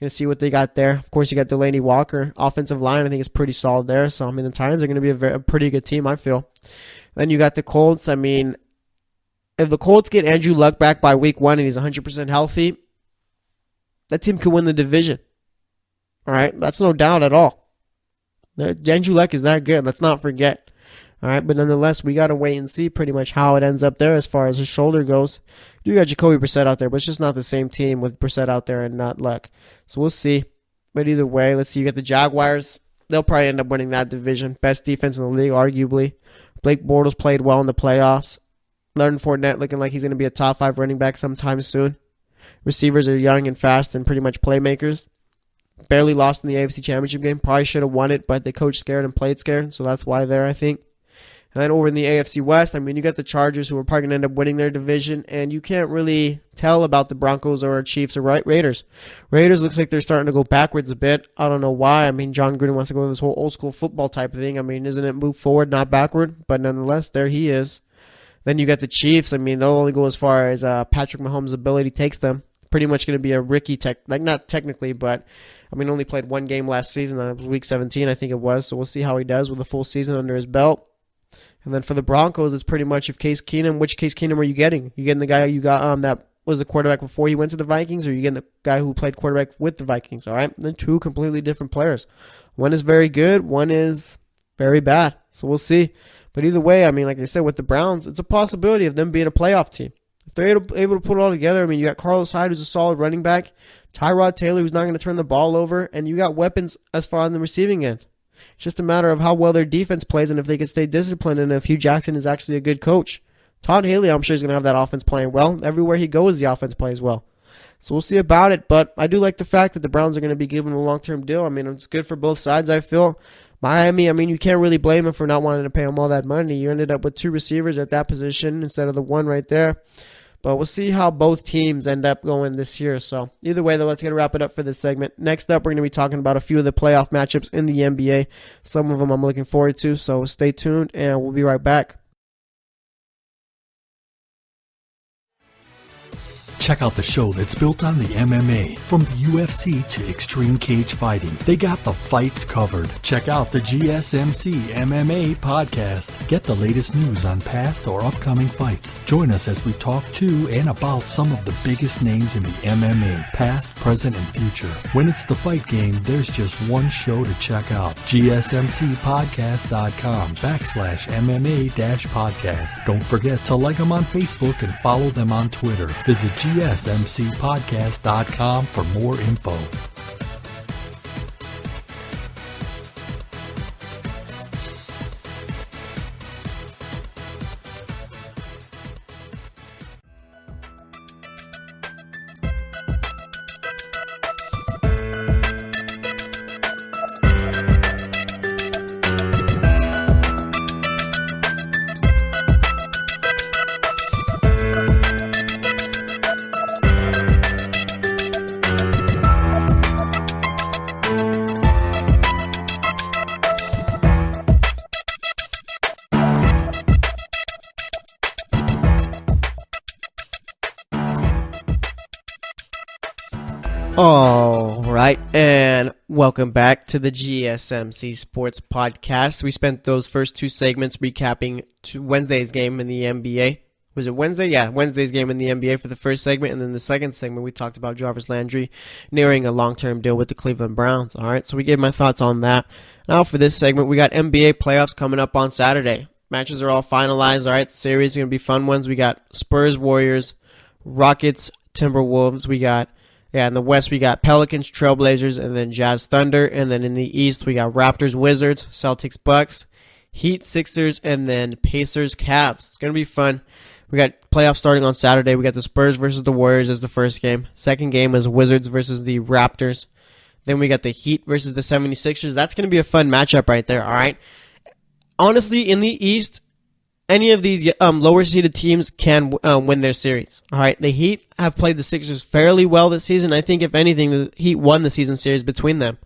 going to see what they got there. Of course, you got Delaney Walker. Offensive line, I think, is pretty solid there. So, I mean, the Titans are going to be a pretty good team, I feel. Then you got the Colts. I mean, if the Colts get Andrew Luck back by week 1 and he's 100% healthy, that team could win the division. All right, that's no doubt at all. Andrew Luck is that good. Let's not forget. All right, but nonetheless, we got to wait and see pretty much how it ends up there as far as his shoulder goes. You got Jacoby Brissett out there, but it's just not the same team with Brissett out there and not Luck. So we'll see. But either way, let's see. You got the Jaguars. They'll probably end up winning that division. Best defense in the league, arguably. Blake Bortles played well in the playoffs. Leonard Fournette looking like he's going to be a top 5 running back sometime soon. Receivers are young and fast and pretty much playmakers. Barely lost in the AFC Championship game. Probably should have won it, but the coach scared and played scared, so that's why they're, I think. And then over in the AFC West, I mean, you got the Chargers who are probably going to end up winning their division, and you can't really tell about the Broncos or Chiefs or Raiders. Raiders looks like they're starting to go backwards a bit. I don't know why. I mean, John Gruden wants to go to this whole old school football type of thing. I mean, isn't it move forward, not backward? But nonetheless, there he is. Then you got the Chiefs. I mean, they'll only go as far as Patrick Mahomes' ability takes them. Pretty much going to be a rookie, not technically, but I mean, only played one game last season. That was week 17, I think it was. So we'll see how he does with a full season under his belt. And then for the Broncos, it's pretty much if Case Keenum, which Case Keenum are you getting? You getting the guy you got that was the quarterback before he went to the Vikings, or you getting the guy who played quarterback with the Vikings? All right, then two completely different players. One is very good, one is very bad. So we'll see. But either way, I mean, like I said, with the Browns, it's a possibility of them being a playoff team. If they're able to put it all together, I mean, you got Carlos Hyde, who's a solid running back, Tyrod Taylor, who's not going to turn the ball over, and you got weapons as far on the receiving end. It's just a matter of how well their defense plays and if they can stay disciplined and if Hugh Jackson is actually a good coach. Todd Haley, I'm sure, is going to have that offense playing well. Everywhere he goes, the offense plays well. So we'll see about it, but I do like the fact that the Browns are going to be given a long-term deal. I mean, it's good for both sides, I feel. Miami, I mean, you can't really blame him for not wanting to pay him all that money. You ended up with 2 receivers at that position instead of the one right there. But we'll see how both teams end up going this year. So either way, though, let's get to wrap it up for this segment. Next up, we're going to be talking about a few of the playoff matchups in the NBA. Some of them I'm looking forward to, so stay tuned, and we'll be right back. Check out the show that's built on the MMA. From the UFC to extreme cage fighting, they got the fights covered. Check out the GSMC MMA podcast. Get the latest news on past or upcoming fights. Join us as we talk to and about some of the biggest names in the MMA, past, present, and future. When it's the fight game, there's just one show to check out. GSMCpodcast.com/MMA-podcast. Don't forget to like them on Facebook and follow them on Twitter. Visit GSMCpodcast.com for more info. All right, and welcome back to the GSMC Sports Podcast. We spent those first 2 segments recapping Wednesday's game in the NBA. Was it Wednesday? Yeah, Wednesday's game in the NBA for the first segment, and then the second segment we talked about Jarvis Landry nearing a long-term deal with the Cleveland Browns. All right, so we gave my thoughts on that. Now for this segment, we got NBA playoffs coming up on Saturday. Matches are all finalized. All right, the series is going to be fun ones. We got Spurs, Warriors, Rockets, Timberwolves. We got in the West, we got Pelicans, Trailblazers, and then Jazz, Thunder. And then in the East, we got Raptors, Wizards, Celtics, Bucks, Heat, Sixers, and then Pacers, Cavs. It's going to be fun. We got playoffs starting on Saturday. We got the Spurs versus the Warriors as the first game. Second game is Wizards versus the Raptors. Then we got the Heat versus the 76ers. That's going to be a fun matchup right there, all right? Honestly, in the East, any of these lower-seeded teams can win their series. All right, the Heat have played the Sixers fairly well this season. I think, if anything, the Heat won the season series between them.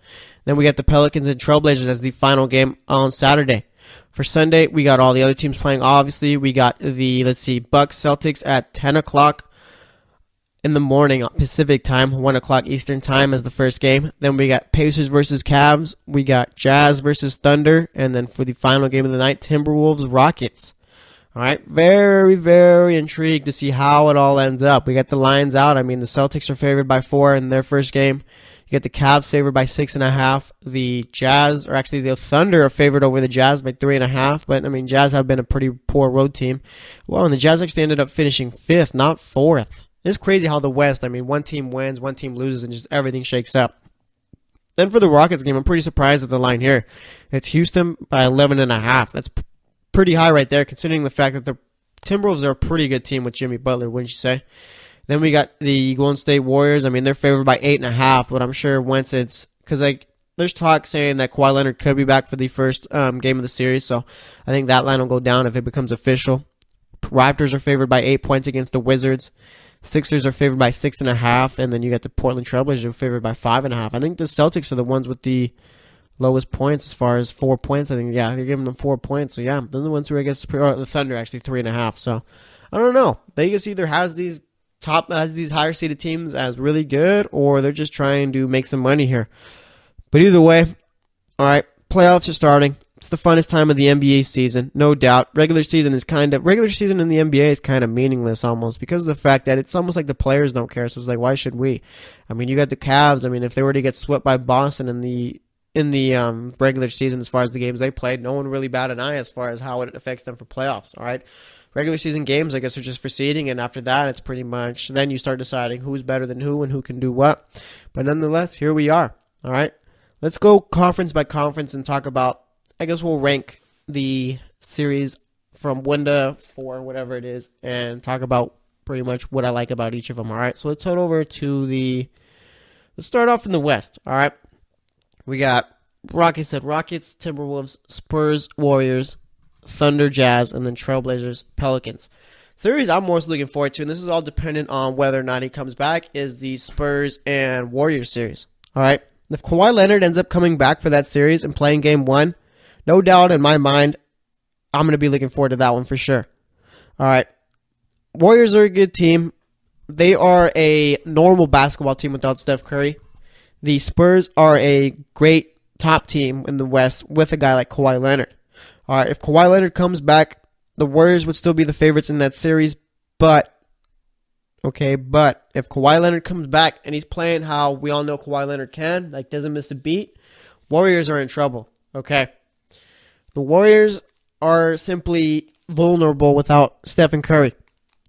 Then we got the Pelicans and Trailblazers as the final game on Saturday. For Sunday, we got all the other teams playing. Obviously, we got the, Bucks, Celtics at 10 o'clock in the morning Pacific time, 1 o'clock Eastern time as the first game. Then we got Pacers versus Cavs. We got Jazz versus Thunder. And then for the final game of the night, Timberwolves, Rockets. All right, very, very intrigued to see how it all ends up. We got the lines out. I mean, the Celtics are favored by 4 in their first game. You get the Cavs favored by 6.5. The Jazz, or actually the Thunder, are favored over the Jazz by 3.5. But I mean, Jazz have been a pretty poor road team. Well, and the Jazz actually ended up finishing 5th, not 4th. It's crazy how the West, I mean, one team wins, one team loses, and just everything shakes up. Then for the Rockets game, I'm pretty surprised at the line here. It's Houston by 11.5. That's pretty high right there, considering the fact that the Timberwolves are a pretty good team with Jimmy Butler, wouldn't you say? Then we got the Golden State Warriors. I mean, they're favored by 8.5, but I'm sure once it's because there's talk saying that Kawhi Leonard could be back for the first game of the series, so I think that line will go down if it becomes official. Raptors are favored by 8 points against the Wizards. Sixers are favored by 6.5, and then you got the Portland Trailblazers who are favored by 5.5. I think the Celtics are the ones with the lowest points as far as 4 points. I think, yeah, they're giving them 4 points. So, yeah, they're the ones who I guess, or the Thunder actually 3.5. So, I don't know. Vegas either has these higher seeded teams as really good, or they're just trying to make some money here. But either way, all right, playoffs are starting. It's the funnest time of the NBA season, no doubt. Regular season in the NBA is kind of meaningless almost because of the fact that it's almost like the players don't care. So it's like, why should we? I mean, you got the Cavs. I mean, if they were to get swept by Boston in the regular season as far as the games they played, no one really bat an eye as far as how it affects them for playoffs. All right, regular season games, I guess, are just for seeding, and after that, it's pretty much then you start deciding who's better than who and who can do what. But nonetheless, here we are. All right, let's go conference by conference and talk about. I guess we'll rank the series from 1 to 4, whatever it is, and talk about pretty much what I like about each of them. All right, so let's head over to let's start off in the West. All right, we got Rockets, Timberwolves, Spurs, Warriors, Thunder, Jazz, and then Trailblazers, Pelicans. Series I'm most looking forward to, and this is all dependent on whether or not he comes back, is the Spurs and Warriors series. All right, if Kawhi Leonard ends up coming back for that series and playing Game 1, no doubt in my mind, I'm going to be looking forward to that one for sure. All right. Warriors are a good team. They are a normal basketball team without Steph Curry. The Spurs are a great top team in the West with a guy like Kawhi Leonard. All right. If Kawhi Leonard comes back, the Warriors would still be the favorites in that series. But if Kawhi Leonard comes back and he's playing how we all know Kawhi Leonard can, like doesn't miss a beat, Warriors are in trouble. Okay. The Warriors are simply vulnerable without Stephen Curry.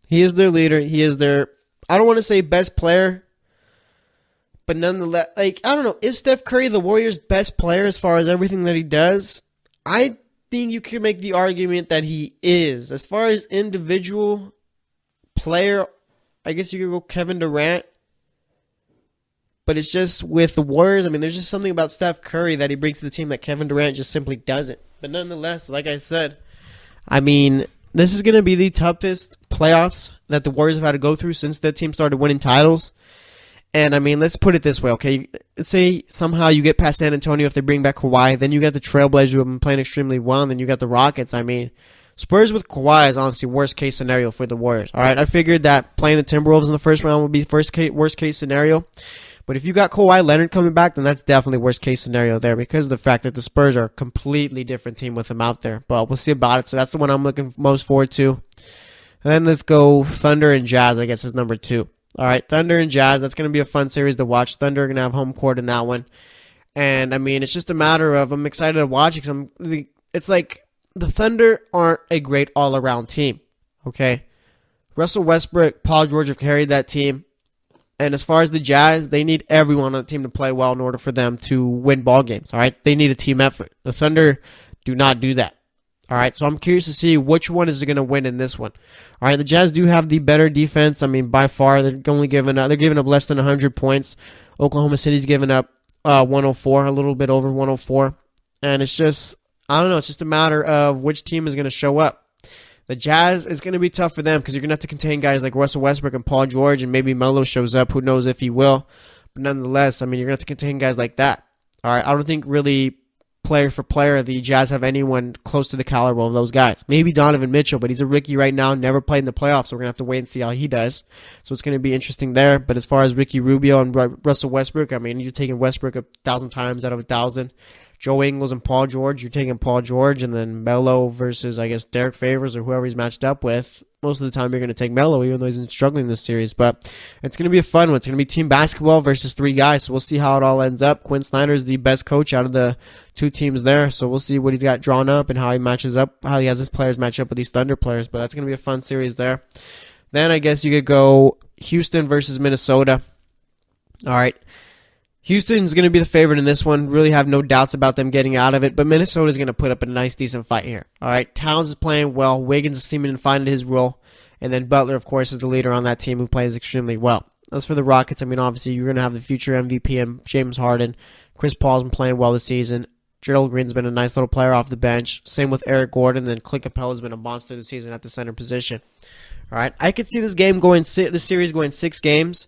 He is their leader. He is their, I don't want to say best player, but nonetheless, I don't know. Is Steph Curry the Warriors' best player as far as everything that he does? I think you could make the argument that he is. As far as individual player, I guess you could go Kevin Durant. But it's just with the Warriors, I mean, there's just something about Steph Curry that he brings to the team that Kevin Durant just simply doesn't. But nonetheless, like I said, I mean, this is going to be the toughest playoffs that the Warriors have had to go through since that team started winning titles. And, I mean, let's put it this way, okay? Let's say somehow you get past San Antonio if they bring back Kawhi. Then you got the Trailblazers who have been playing extremely well. And then you got the Rockets. I mean, Spurs with Kawhi is honestly worst case scenario for the Warriors. All right, I figured that playing the Timberwolves in the first round would be worst case scenario. But if you got Kawhi Leonard coming back, then that's definitely worst case scenario there because of the fact that the Spurs are a completely different team with him out there. But we'll see about it. So that's the one I'm looking most forward to. And then let's go Thunder and Jazz, I guess, is number 2. All right, Thunder and Jazz, that's going to be a fun series to watch. Thunder are going to have home court in that one. And, I mean, it's just a matter of I'm excited to watch it because it's like the Thunder aren't a great all-around team, okay? Russell Westbrook, Paul George have carried that team. And as far as the Jazz, they need everyone on the team to play well in order for them to win ball games. All right, they need a team effort. The Thunder do not do that. All right, so I'm curious to see which one is going to win in this one. All right, the Jazz do have the better defense. I mean, by far, they're giving up less than 100 points. Oklahoma City's giving up 104, a little bit over 104, and it's just I don't know. It's just a matter of which team is going to show up. The Jazz is going to be tough for them because you're going to have to contain guys like Russell Westbrook and Paul George, and maybe Melo shows up. Who knows if he will? But nonetheless, I mean, you're going to have to contain guys like that. All right, I don't think really player for player, the Jazz have anyone close to the caliber of those guys. Maybe Donovan Mitchell, but he's a rookie right now, never played in the playoffs, so we're going to have to wait and see how he does. So it's going to be interesting there. But as far as Ricky Rubio and Russell Westbrook, I mean, you're taking Westbrook 1,000 times out of 1,000. Joe Ingles and Paul George, you're taking Paul George, and then Melo versus, I guess, Derek Favors or whoever he's matched up with. Most of the time, you're going to take Melo, even though he's been struggling this series. But it's going to be a fun one. It's going to be team basketball versus 3 guys, so we'll see how it all ends up. Quinn Snyder is the best coach out of the 2 teams there, so we'll see what he's got drawn up and how he matches up, how he has his players match up with these Thunder players. But that's going to be a fun series there. Then I guess you could go Houston versus Minnesota. All right. Houston's going to be the favorite in this one. Really have no doubts about them getting out of it, but Minnesota's going to put up a nice, decent fight here. All right, Towns is playing well. Wiggins is seeming to find his role, and then Butler, of course, is the leader on that team who plays extremely well. As for the Rockets, I mean, obviously, you're going to have the future MVP and James Harden. Chris Paul's been playing well this season. Gerald Green's been a nice little player off the bench. Same with Eric Gordon, and Clint Capella's been a monster this season at the center position. All right, I could see this series going 6 games.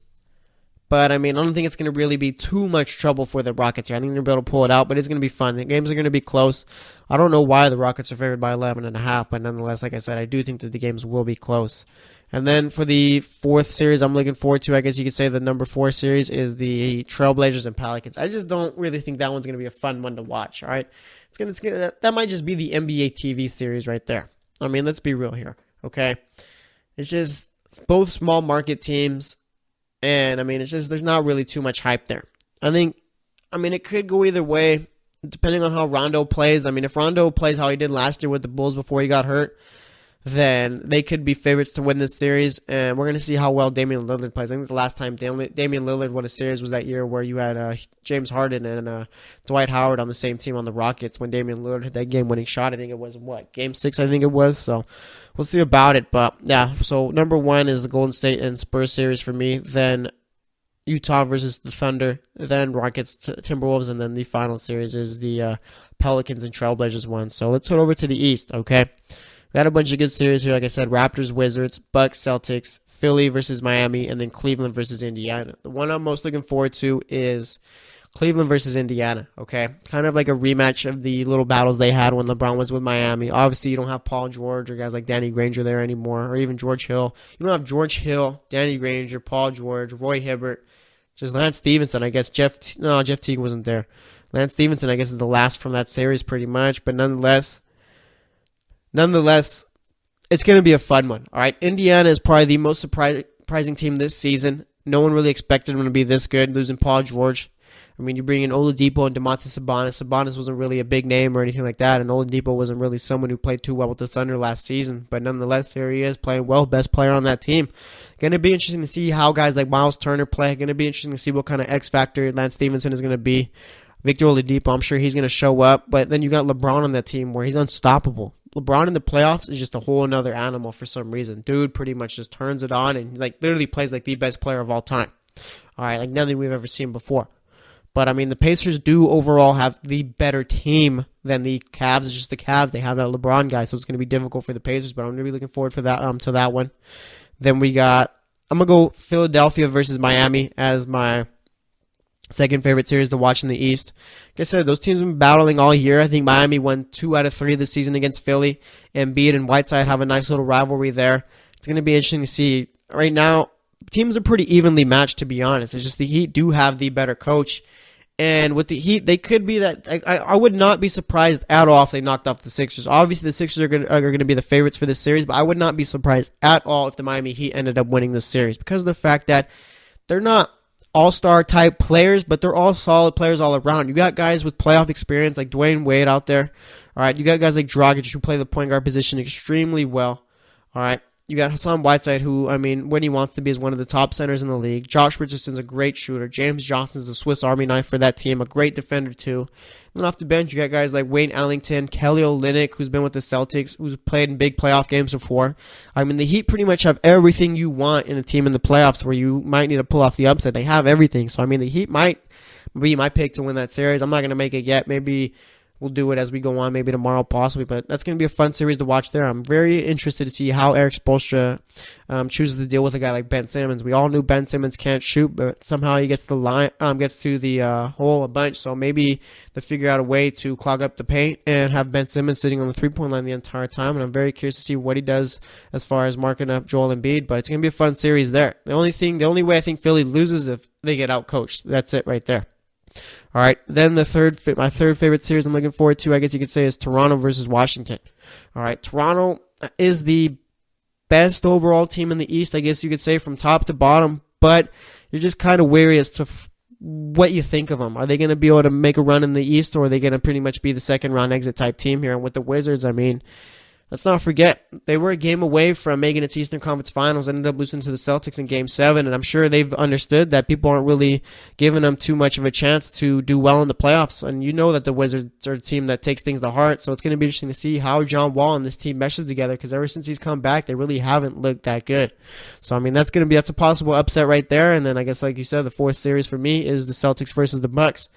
But, I mean, I don't think it's going to really be too much trouble for the Rockets here. I think they're going to be able to pull it out, but it's going to be fun. The games are going to be close. I don't know why the Rockets are favored by 11.5, but nonetheless, like I said, I do think that the games will be close. And then for the 4th series I'm looking forward to, I guess you could say the number 4 series is the Trailblazers and Pelicans. I just don't really think that one's going to be a fun one to watch, all right? That might just be the NBA TV series right there. I mean, let's be real here, okay? It's just both small market teams. And, I mean, it's just there's not really too much hype there. It could go either way, depending on how Rondo plays. I mean, if Rondo plays how he did last year with the Bulls before he got hurt, then they could be favorites to win this series. And we're going to see how well Damian Lillard plays. I think the last time Damian Lillard won a series was that year where you had James Harden and Dwight Howard on the same team on the Rockets when Damian Lillard hit that game-winning shot. I think it was, Game 6, I think it was. So we'll see about it. But, yeah, so number 1 is the Golden State and Spurs series for me. Then Utah versus the Thunder. Then Rockets, Timberwolves. And then the final series is the Pelicans and Trailblazers one. So let's head over to the East, okay? We got a bunch of good series here. Like I said, Raptors, Wizards, Bucks, Celtics, Philly versus Miami, and then Cleveland versus Indiana. The one I'm most looking forward to is Cleveland versus Indiana, okay? Kind of like a rematch of the little battles they had when LeBron was with Miami. Obviously, you don't have Paul George or guys like Danny Granger there anymore, or even George Hill. You don't have George Hill, Danny Granger, Paul George, Roy Hibbert, just Lance Stevenson. I guess Jeff Teague wasn't there. Lance Stevenson, I guess, is the last from that series pretty much, but nonetheless, it's going to be a fun one, all right? Indiana is probably the most surprising team this season. No one really expected them to be this good, losing Paul George. I mean, you bring in Oladipo and Domantas Sabonis. Sabonis wasn't really a big name or anything like that, and Oladipo wasn't really someone who played too well with the Thunder last season. But nonetheless, here he is playing well, best player on that team. Going to be interesting to see how guys like Miles Turner play. Going to be interesting to see what kind of X factor Lance Stevenson is going to be. Victor Oladipo, I'm sure he's going to show up. But then you got LeBron on that team where he's unstoppable. LeBron in the playoffs is just a whole another animal for some reason. Dude pretty much just turns it on and literally plays like the best player of all time. All right, like nothing we've ever seen before. But, I mean, the Pacers do overall have the better team than the Cavs. It's just the Cavs. They have that LeBron guy, so it's going to be difficult for the Pacers, but I'm going to be looking forward for that to that one. Then I'm going to go Philadelphia versus Miami as my second favorite series to watch in the East. Like I said, those teams have been battling all year. I think Miami won 2 out of 3 this season against Philly. Embiid and Whiteside have a nice little rivalry there. It's going to be interesting to see. Right now, teams are pretty evenly matched, to be honest. It's just the Heat do have the better coach. And with the Heat, they could be that. I would not be surprised at all if they knocked off the Sixers. Obviously, the Sixers are going to be the favorites for this series, but I would not be surprised at all if the Miami Heat ended up winning this series because of the fact that they're not all-star type players, but they're all solid players all around. You got guys with playoff experience like Dwayne Wade out there. All right, you got guys like Dragic who play the point guard position extremely well. All right. You got Hassan Whiteside, who, I mean, when he wants to be, is one of the top centers in the league. Josh Richardson's a great shooter. James Johnson's the Swiss Army knife for that team, a great defender, too. And then off the bench, you got guys like Wayne Ellington, Kelly Olynyk, who's been with the Celtics, who's played in big playoff games before. I mean, the Heat pretty much have everything you want in a team in the playoffs where you might need to pull off the upset. They have everything. So, I mean, the Heat might be my pick to win that series. I'm not going to make it yet. Maybe we'll do it as we go on, maybe tomorrow possibly, but that's going to be a fun series to watch there. I'm very interested to see how Eric Spoelstra chooses to deal with a guy like Ben Simmons. We all knew Ben Simmons can't shoot, but somehow he gets to the hole a bunch, so maybe they figure out a way to clog up the paint and have Ben Simmons sitting on the three-point line the entire time, and I'm very curious to see what he does as far as marking up Joel Embiid, but it's going to be a fun series there. The only way I think Philly loses is if they get outcoached. That's it right there. All right, then my third favorite series I'm looking forward to, I guess you could say, is Toronto versus Washington. All right, Toronto is the best overall team in the East, I guess you could say, from top to bottom, but you're just kind of wary as to what you think of them. Are they going to be able to make a run in the East, or are they going to pretty much be the second round exit type team here? And with the Wizards, I mean, let's not forget, they were a game away from making its Eastern Conference Finals, ended up losing to the Celtics in Game 7, and I'm sure they've understood that people aren't really giving them too much of a chance to do well in the playoffs, and you know that the Wizards are a team that takes things to heart, so it's going to be interesting to see how John Wall and this team meshes together, because ever since he's come back, they really haven't looked that good. So, I mean, that's a possible upset right there, and then I guess, like you said, the fourth series for me is the Celtics versus the Bucks.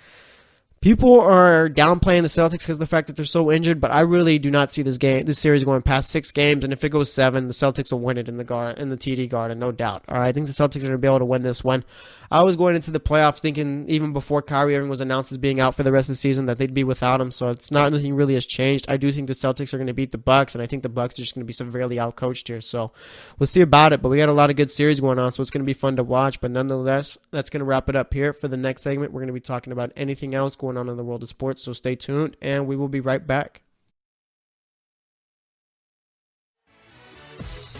People are downplaying the Celtics because of the fact that they're so injured, but I really do not see this series going past 6 games, and if it goes 7, the Celtics will win it in the TD Garden, no doubt. All right, I think the Celtics are going to be able to win this one. I was going into the playoffs thinking, even before Kyrie Irving was announced as being out for the rest of the season, that they'd be without him, so it's not anything really has changed. I do think the Celtics are going to beat the Bucks, and I think the Bucks are just going to be severely outcoached here, so we'll see about it, but we got a lot of good series going on, so it's going to be fun to watch, but nonetheless, that's going to wrap it up here. For the next segment, we're going to be talking about anything else going on in the world of sports, so stay tuned, and we will be right back.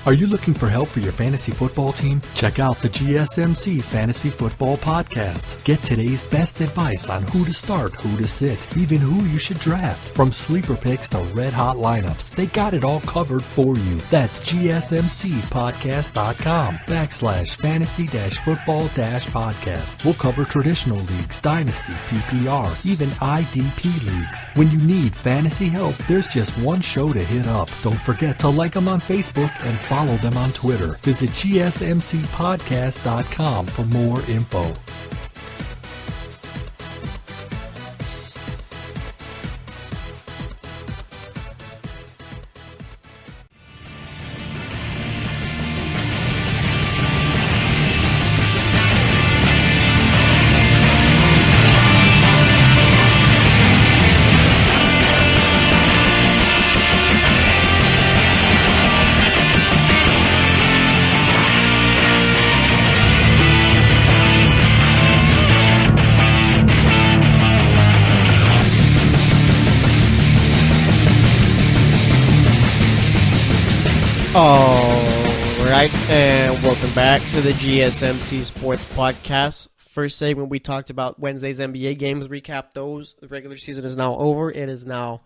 Are you looking for help for your fantasy football team? Check out the GSMC Fantasy Football Podcast. Get today's best advice on who to start, who to sit, even who you should draft. From sleeper picks to red-hot lineups, they got it all covered for you. That's gsmcpodcast.com/fantasy-football-podcast. We'll cover traditional leagues, dynasty, PPR, even IDP leagues. When you need fantasy help, there's just one show to hit up. Don't forget to like them on Facebook and follow them on Twitter. Visit gsmcpodcast.com for more info. Alright, and welcome back to the GSMC Sports Podcast. First segment, we talked about Wednesday's NBA games, recap those. The regular season is now over. It is now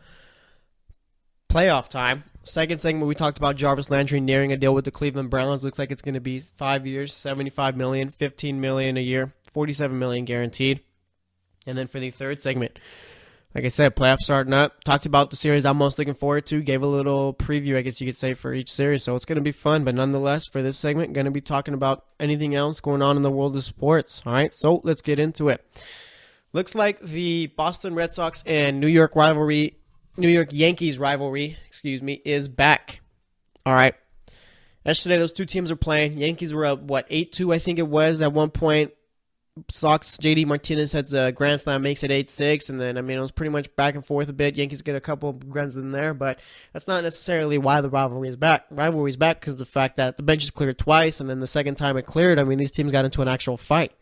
playoff time. Second segment, we talked about Jarvis Landry nearing a deal with the Cleveland Browns. Looks like it's going to be 5 years, $75 million, $15 million a year, $47 million guaranteed. And then for the third segment, like I said, playoffs starting up. Talked about the series I'm most looking forward to. Gave a little preview, I guess you could say, for each series. So it's going to be fun. But nonetheless, for this segment, going to be talking about anything else going on in the world of sports. All right, so let's get into it. Looks like the Boston Red Sox and New York Yankees rivalry, is back. All right. Yesterday, those two teams are playing. Yankees were up, 8-2, I think it was, at one point. Sox, JD Martinez has a grand slam, makes it 8-6, and then, it was pretty much back and forth a bit. Yankees get a couple of runs in there, but that's not necessarily why the rivalry is back. Rivalry is back because of the fact that the bench is cleared twice, and then the second time it cleared, these teams got into an actual fight.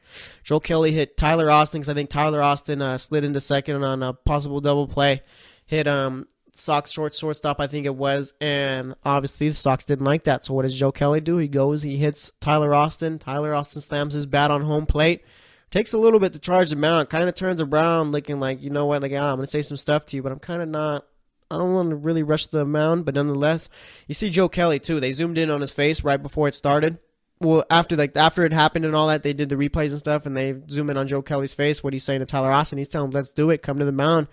Joe Kelly hit Tyler Austin, because I think Tyler Austin slid into second on a possible double play. Hit Sox shortstop, I think it was, and obviously the Sox didn't like that. So what does Joe Kelly do? He goes, he hits Tyler Austin. Tyler Austin slams his bat on home plate. Takes a little bit to charge the mound. Kind of turns around looking like, you know what, I'm going to say some stuff to you, but I'm kind of not. I don't want to really rush the mound, but nonetheless, you see Joe Kelly too. They zoomed in on his face right before it started. Well, after it happened and all that, they did the replays and stuff, and they zoom in on Joe Kelly's face. What he's saying to Tyler Austin, he's telling him, "Let's do it. Come to the mound."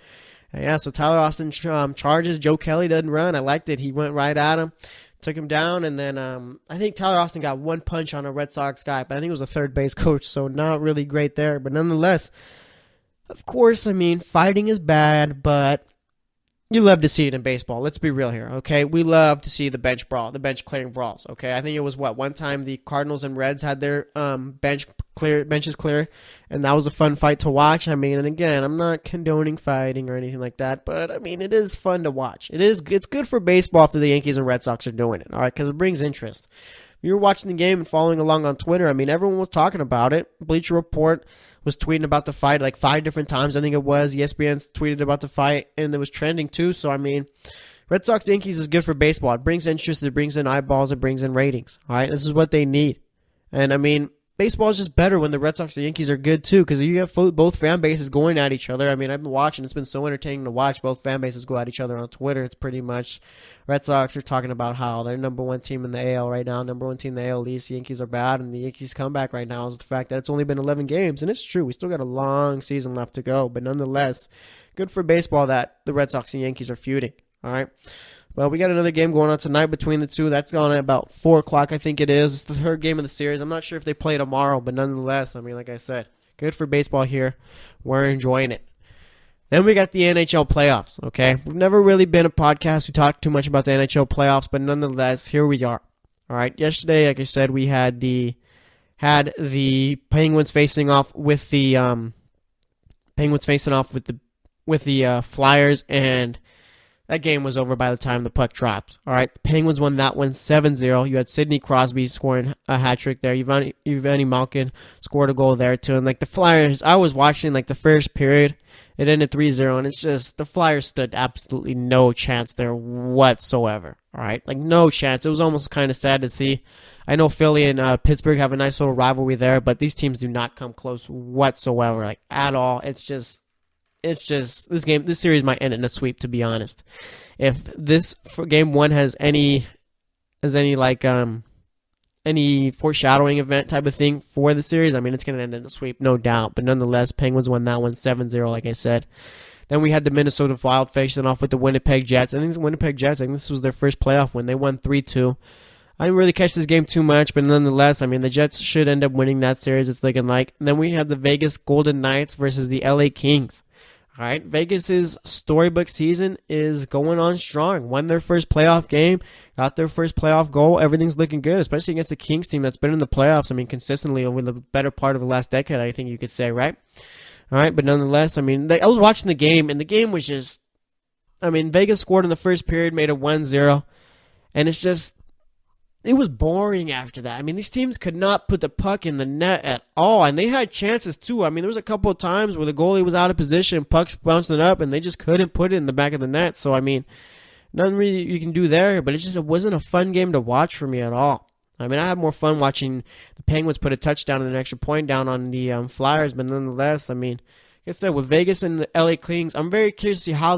And yeah, so Tyler Austin charges. Joe Kelly doesn't run. I liked it. He went right at him, took him down, and then I think Tyler Austin got one punch on a Red Sox guy, but I think it was a third base coach, so not really great there. But nonetheless, of course, fighting is bad, but You love to see it in baseball. Let's be real here, okay? We love to see the bench brawl, the bench clearing brawls, okay? I think it was one time the Cardinals and Reds had their benches clear, and that was a fun fight to watch. I mean, and again, I'm not condoning fighting or anything like that, but I mean, it is fun to watch. It's good for baseball if the Yankees and Red Sox are doing it, all right? Because it brings interest. If you were watching the game and following along on Twitter, I mean, everyone was talking about it. Bleacher Report was tweeting about the fight like 5 different times, I think it was. ESPN tweeted about the fight, and it was trending too. So, I mean, Red Sox Yankees is good for baseball. It brings interest, it brings in eyeballs, it brings in ratings. All right, this is what they need. And, I mean, baseball is just better when the Red Sox and Yankees are good too, because you have both fan bases going at each other. I mean, I've been watching. It's been so entertaining to watch both fan bases go at each other on Twitter. It's pretty much Red Sox are talking about how they're number one team in the AL right now, number one team in the AL East. The Yankees are bad, and the Yankees' comeback right now is the fact that it's only been 11 games, and it's true. We still got a long season left to go, but nonetheless, good for baseball that the Red Sox and Yankees are feuding. All right. Well, we got another game going on tonight between the two. That's on at about 4 o'clock, I think it is. It's the third game of the series. I'm not sure if they play tomorrow, but nonetheless, I mean, like I said, good for baseball here. We're enjoying it. Then we got the NHL playoffs, okay? We've never really been a podcast who talked too much about the NHL playoffs, but nonetheless, here we are. All right, yesterday, like I said, we had the Penguins facing off with the Flyers, and that game was over by the time the puck dropped. All right, the Penguins won that one 7-0. You had Sidney Crosby scoring a hat trick there. Evgeny Malkin scored a goal there too. And like the Flyers, I was watching like the first period. It ended 3-0, and it's just the Flyers stood absolutely no chance there whatsoever. All right, like no chance. It was almost kind of sad to see. I know Philly and Pittsburgh have a nice little rivalry there, but these teams do not come close whatsoever, like at all. It's just this series might end in a sweep, to be honest. If this game one has any foreshadowing event type of thing for the series, I mean, it's going to end in a sweep, no doubt. But nonetheless, Penguins won that one 7-0, like I said. Then we had the Minnesota Wild facing off with the Winnipeg Jets. I think this was their first playoff win. They won 3-2. I didn't really catch this game too much, but nonetheless, I mean, the Jets should end up winning that series, it's looking like. And then we had the Vegas Golden Knights versus the LA Kings. All right, Vegas's storybook season is going on strong. Won their first playoff game, got their first playoff goal. Everything's looking good, especially against the Kings team that's been in the playoffs, I mean, consistently over the better part of the last decade, I think you could say, right? All right, but nonetheless, I mean, I was watching the game, and the game was just, I mean, Vegas scored in the first period, made it 1-0, and it's just, it was boring after that. I mean, these teams could not put the puck in the net at all, and they had chances too. I mean, there was a couple of times where the goalie was out of position, pucks bouncing up, and they just couldn't put it in the back of the net. So, I mean, nothing really you can do there, but it wasn't a fun game to watch for me at all. I mean, I had more fun watching the Penguins put a touchdown and an extra point down on the Flyers, but nonetheless, I mean, like I said, with Vegas and the LA Kings, I'm very curious to see how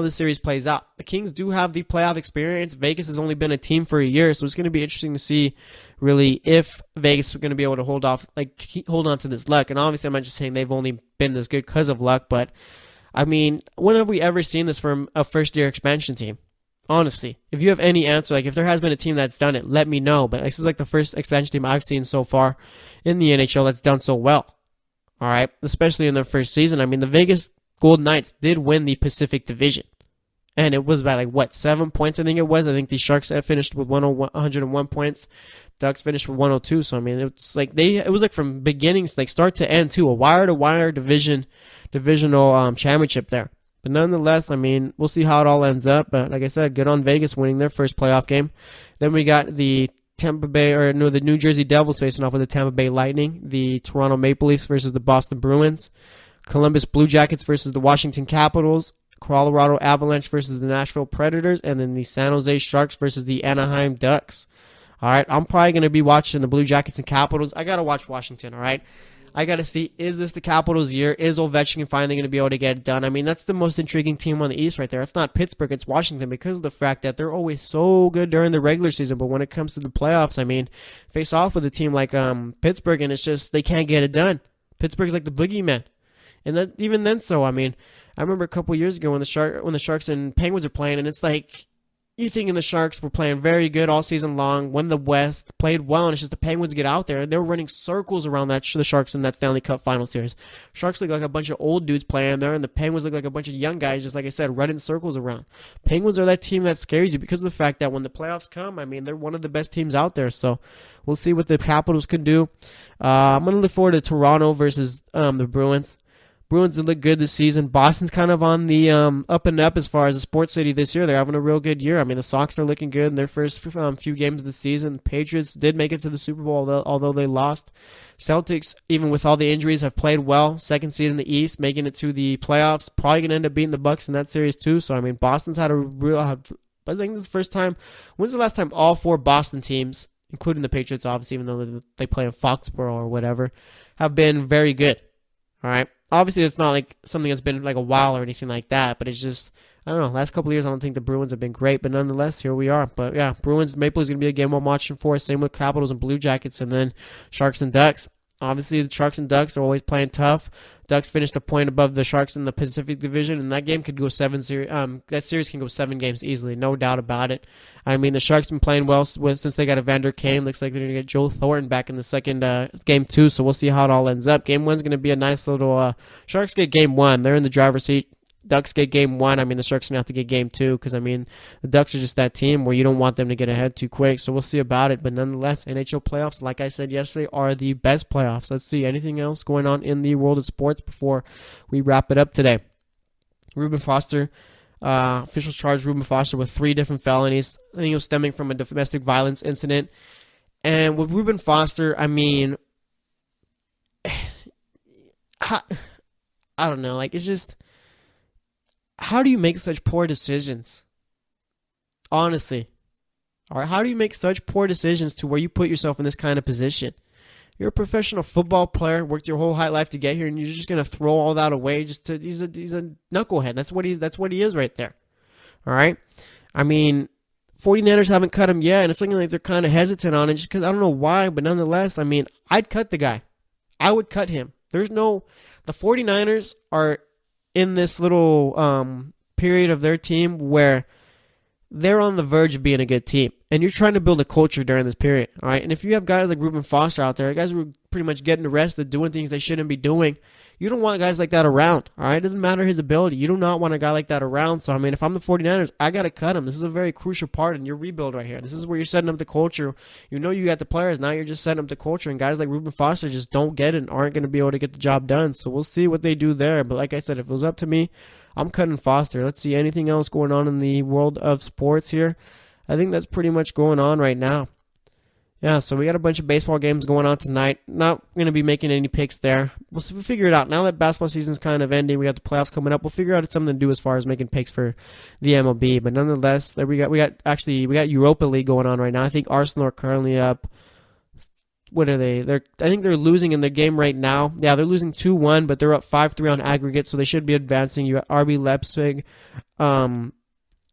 this series plays out. The Kings do have the playoff experience. Vegas has only been a team for a year, so it's going to be interesting to see, really, if Vegas is going to be able to hold on to this luck. And obviously, I'm not just saying they've only been this good because of luck, but I mean, when have we ever seen this from a first-year expansion team? Honestly, if you have any answer, like if there has been a team that's done it, let me know. But this is like the first expansion team I've seen so far in the NHL that's done so well. All right, especially in their first season. I mean, the Vegas Golden Knights did win the Pacific Division, and it was by 7 points, I think it was. I think the Sharks finished with 101 points. Ducks finished with 102. So I mean, it was like from beginnings, like start to end too, a wire-to-wire divisional championship there. But nonetheless, I mean, we'll see how it all ends up. But like I said, good on Vegas winning their first playoff game. Then we got the the New Jersey Devils facing off with the Tampa Bay Lightning, the Toronto Maple Leafs versus the Boston Bruins, Columbus Blue Jackets versus the Washington Capitals, Colorado Avalanche versus the Nashville Predators, and then the San Jose Sharks versus the Anaheim Ducks. All right, I'm probably going to be watching the Blue Jackets and Capitals. I got to watch Washington, all right? I got to see, is this the Capitals' year? Is Ovechkin finally going to be able to get it done? I mean, that's the most intriguing team on the East right there. It's not Pittsburgh, it's Washington, because of the fact that they're always so good during the regular season. But when it comes to the playoffs, I mean, face off with a team like Pittsburgh, and it's just they can't get it done. Pittsburgh's like the boogeyman. And even then, I mean, I remember a couple years ago when the Sharks and Penguins are playing, and it's like you thinking the Sharks were playing very good all season long, won the West, played well, and it's just the Penguins get out there, and they were running circles around the Sharks in that Stanley Cup Final Series. Sharks look like a bunch of old dudes playing there, and the Penguins look like a bunch of young guys, just like I said, running circles around. Penguins are that team that scares you because of the fact that when the playoffs come, I mean, they're one of the best teams out there, so we'll see what the Capitals can do. I'm going to look forward to Toronto versus the Bruins. Bruins look good this season. Boston's kind of on the up and up as far as a sports city this year. They're having a real good year. I mean, the Sox are looking good in their first few games of the season. Patriots did make it to the Super Bowl, although they lost. Celtics, even with all the injuries, have played well. Second seed in the East, making it to the playoffs. Probably going to end up beating the Bucks in that series too. So, I mean, Boston's had a real... I think this is the first time... When's the last time all 4 Boston teams, including the Patriots, obviously, even though they play in Foxborough or whatever, have been very good? All right? Obviously, it's not like something that's been like a while or anything like that, but it's just, I don't know, last couple of years I don't think the Bruins have been great, but nonetheless, here we are. But yeah, Bruins, Maple is going to be a game I'm watching for. Same with Capitals and Blue Jackets, and then Sharks and Ducks. Obviously, the Sharks and Ducks are always playing tough. Ducks finished a point above the Sharks in the Pacific Division, and that game could go 7 series. That series can go 7 games easily, no doubt about it. I mean, the Sharks been playing well since they got Evander Kane. Looks like they're going to get Joe Thornton back in the second game too. So we'll see how it all ends up. Game 1's going to be a nice little. Sharks get game 1. They're in the driver's seat. Ducks get game 1. I mean, the Sharks are going to have to get game 2 because, I mean, the Ducks are just that team where you don't want them to get ahead too quick. So we'll see about it. But nonetheless, NHL playoffs, like I said yesterday, are the best playoffs. Let's see. Anything else going on in the world of sports before we wrap it up today? Reuben Foster, officials charged Reuben Foster with 3 different felonies. I think it was stemming from a domestic violence incident. And with Reuben Foster, I mean, I don't know. Like, it's just... How do you make such poor decisions? Honestly. All right, how do you make such poor decisions to where you put yourself in this kind of position? You're a professional football player, worked your whole life to get here, and you're just going to throw all that away he's a knucklehead. That's what he is right there. All right? I mean, 49ers haven't cut him yet, and it's looking like they're kind of hesitant on it just because I don't know why, but nonetheless, I mean, I'd cut the guy. I would cut him. The 49ers are in this little period of their team where they're on the verge of being a good team. And you're trying to build a culture during this period. All right. And if you have guys like Reuben Foster out there, guys who are pretty much getting arrested, doing things they shouldn't be doing, you don't want guys like that around. All right. It doesn't matter his ability. You do not want a guy like that around. So, I mean, if I'm the 49ers, I got to cut him. This is a very crucial part in your rebuild right here. This is where you're setting up the culture. You know you got the players. Now you're just setting up the culture. And guys like Reuben Foster just don't get it and aren't going to be able to get the job done. So we'll see what they do there. But like I said, if it was up to me, I'm cutting Foster. Let's see anything else going on in the world of sports here. I think that's pretty much going on right now. Yeah, so we got a bunch of baseball games going on tonight. Not going to be making any picks there. We'll figure it out. Now that basketball season's kind of ending, we got the playoffs coming up. We'll figure out something to do as far as making picks for the MLB. But nonetheless, there we got Europa League going on right now. I think Arsenal are currently up. What are they? I think they're losing in their game right now. Yeah, they're losing 2-1, but they're up 5-3 on aggregate, so they should be advancing. You got RB Leipzig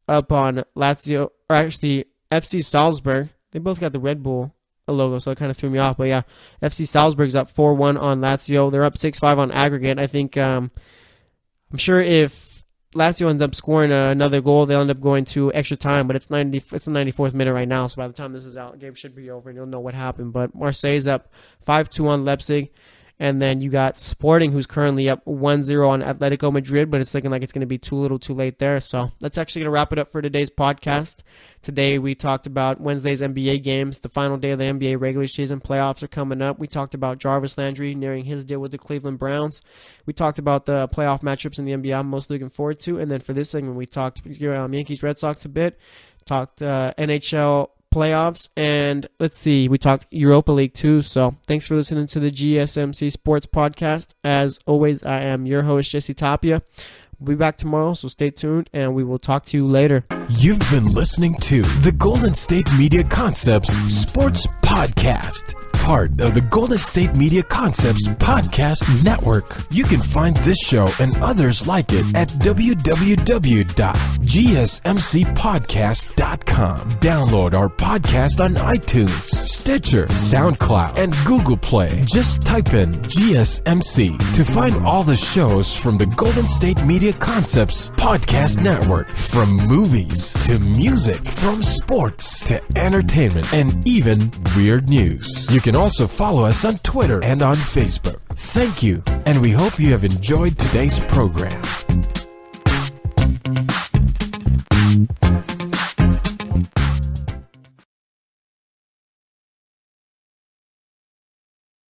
up on Lazio, or actually FC Salzburg. They both got the Red Bull logo, so it kind of threw me off. But yeah, FC Salzburg's up 4-1 on Lazio. They're up 6-5 on aggregate. I think I'm sure if Lazio ends up scoring another goal, they'll end up going to extra time. But it's the 94th minute right now, so by the time this is out, the game should be over and you'll know what happened. But Marseille's up 5-2 on Leipzig. And then you got Sporting, who's currently up 1-0 on Atletico Madrid, but it's looking like it's going to be too little too late there. So that's actually going to wrap it up for today's podcast. Today we talked about Wednesday's NBA games. The final day of the NBA regular season playoffs are coming up. We talked about Jarvis Landry nearing his deal with the Cleveland Browns. We talked about the playoff matchups in the NBA I'm most looking forward to. And then for this segment, we talked Yankees, Red Sox a bit, talked NHL playoffs, and let's see, we talked Europa League too. So thanks for listening to the GSMC Sports Podcast. As always, I am your host, Jesse Tapia. We'll be back tomorrow, so stay tuned, and we will talk to you later. You've been listening to the Golden State Media Concepts Sports Podcast. part of the Golden State Media Concepts Podcast Network. You can find this show and others like it at www.gsmcpodcast.com. Download our podcast on iTunes, Stitcher, SoundCloud, and Google Play. Just type in GSMC to find all the shows from the Golden State Media Concepts Podcast Network. From movies to music, from sports to entertainment, and even weird news. You can also follow us on Twitter and on Facebook. Thank you, and we hope you have enjoyed today's program.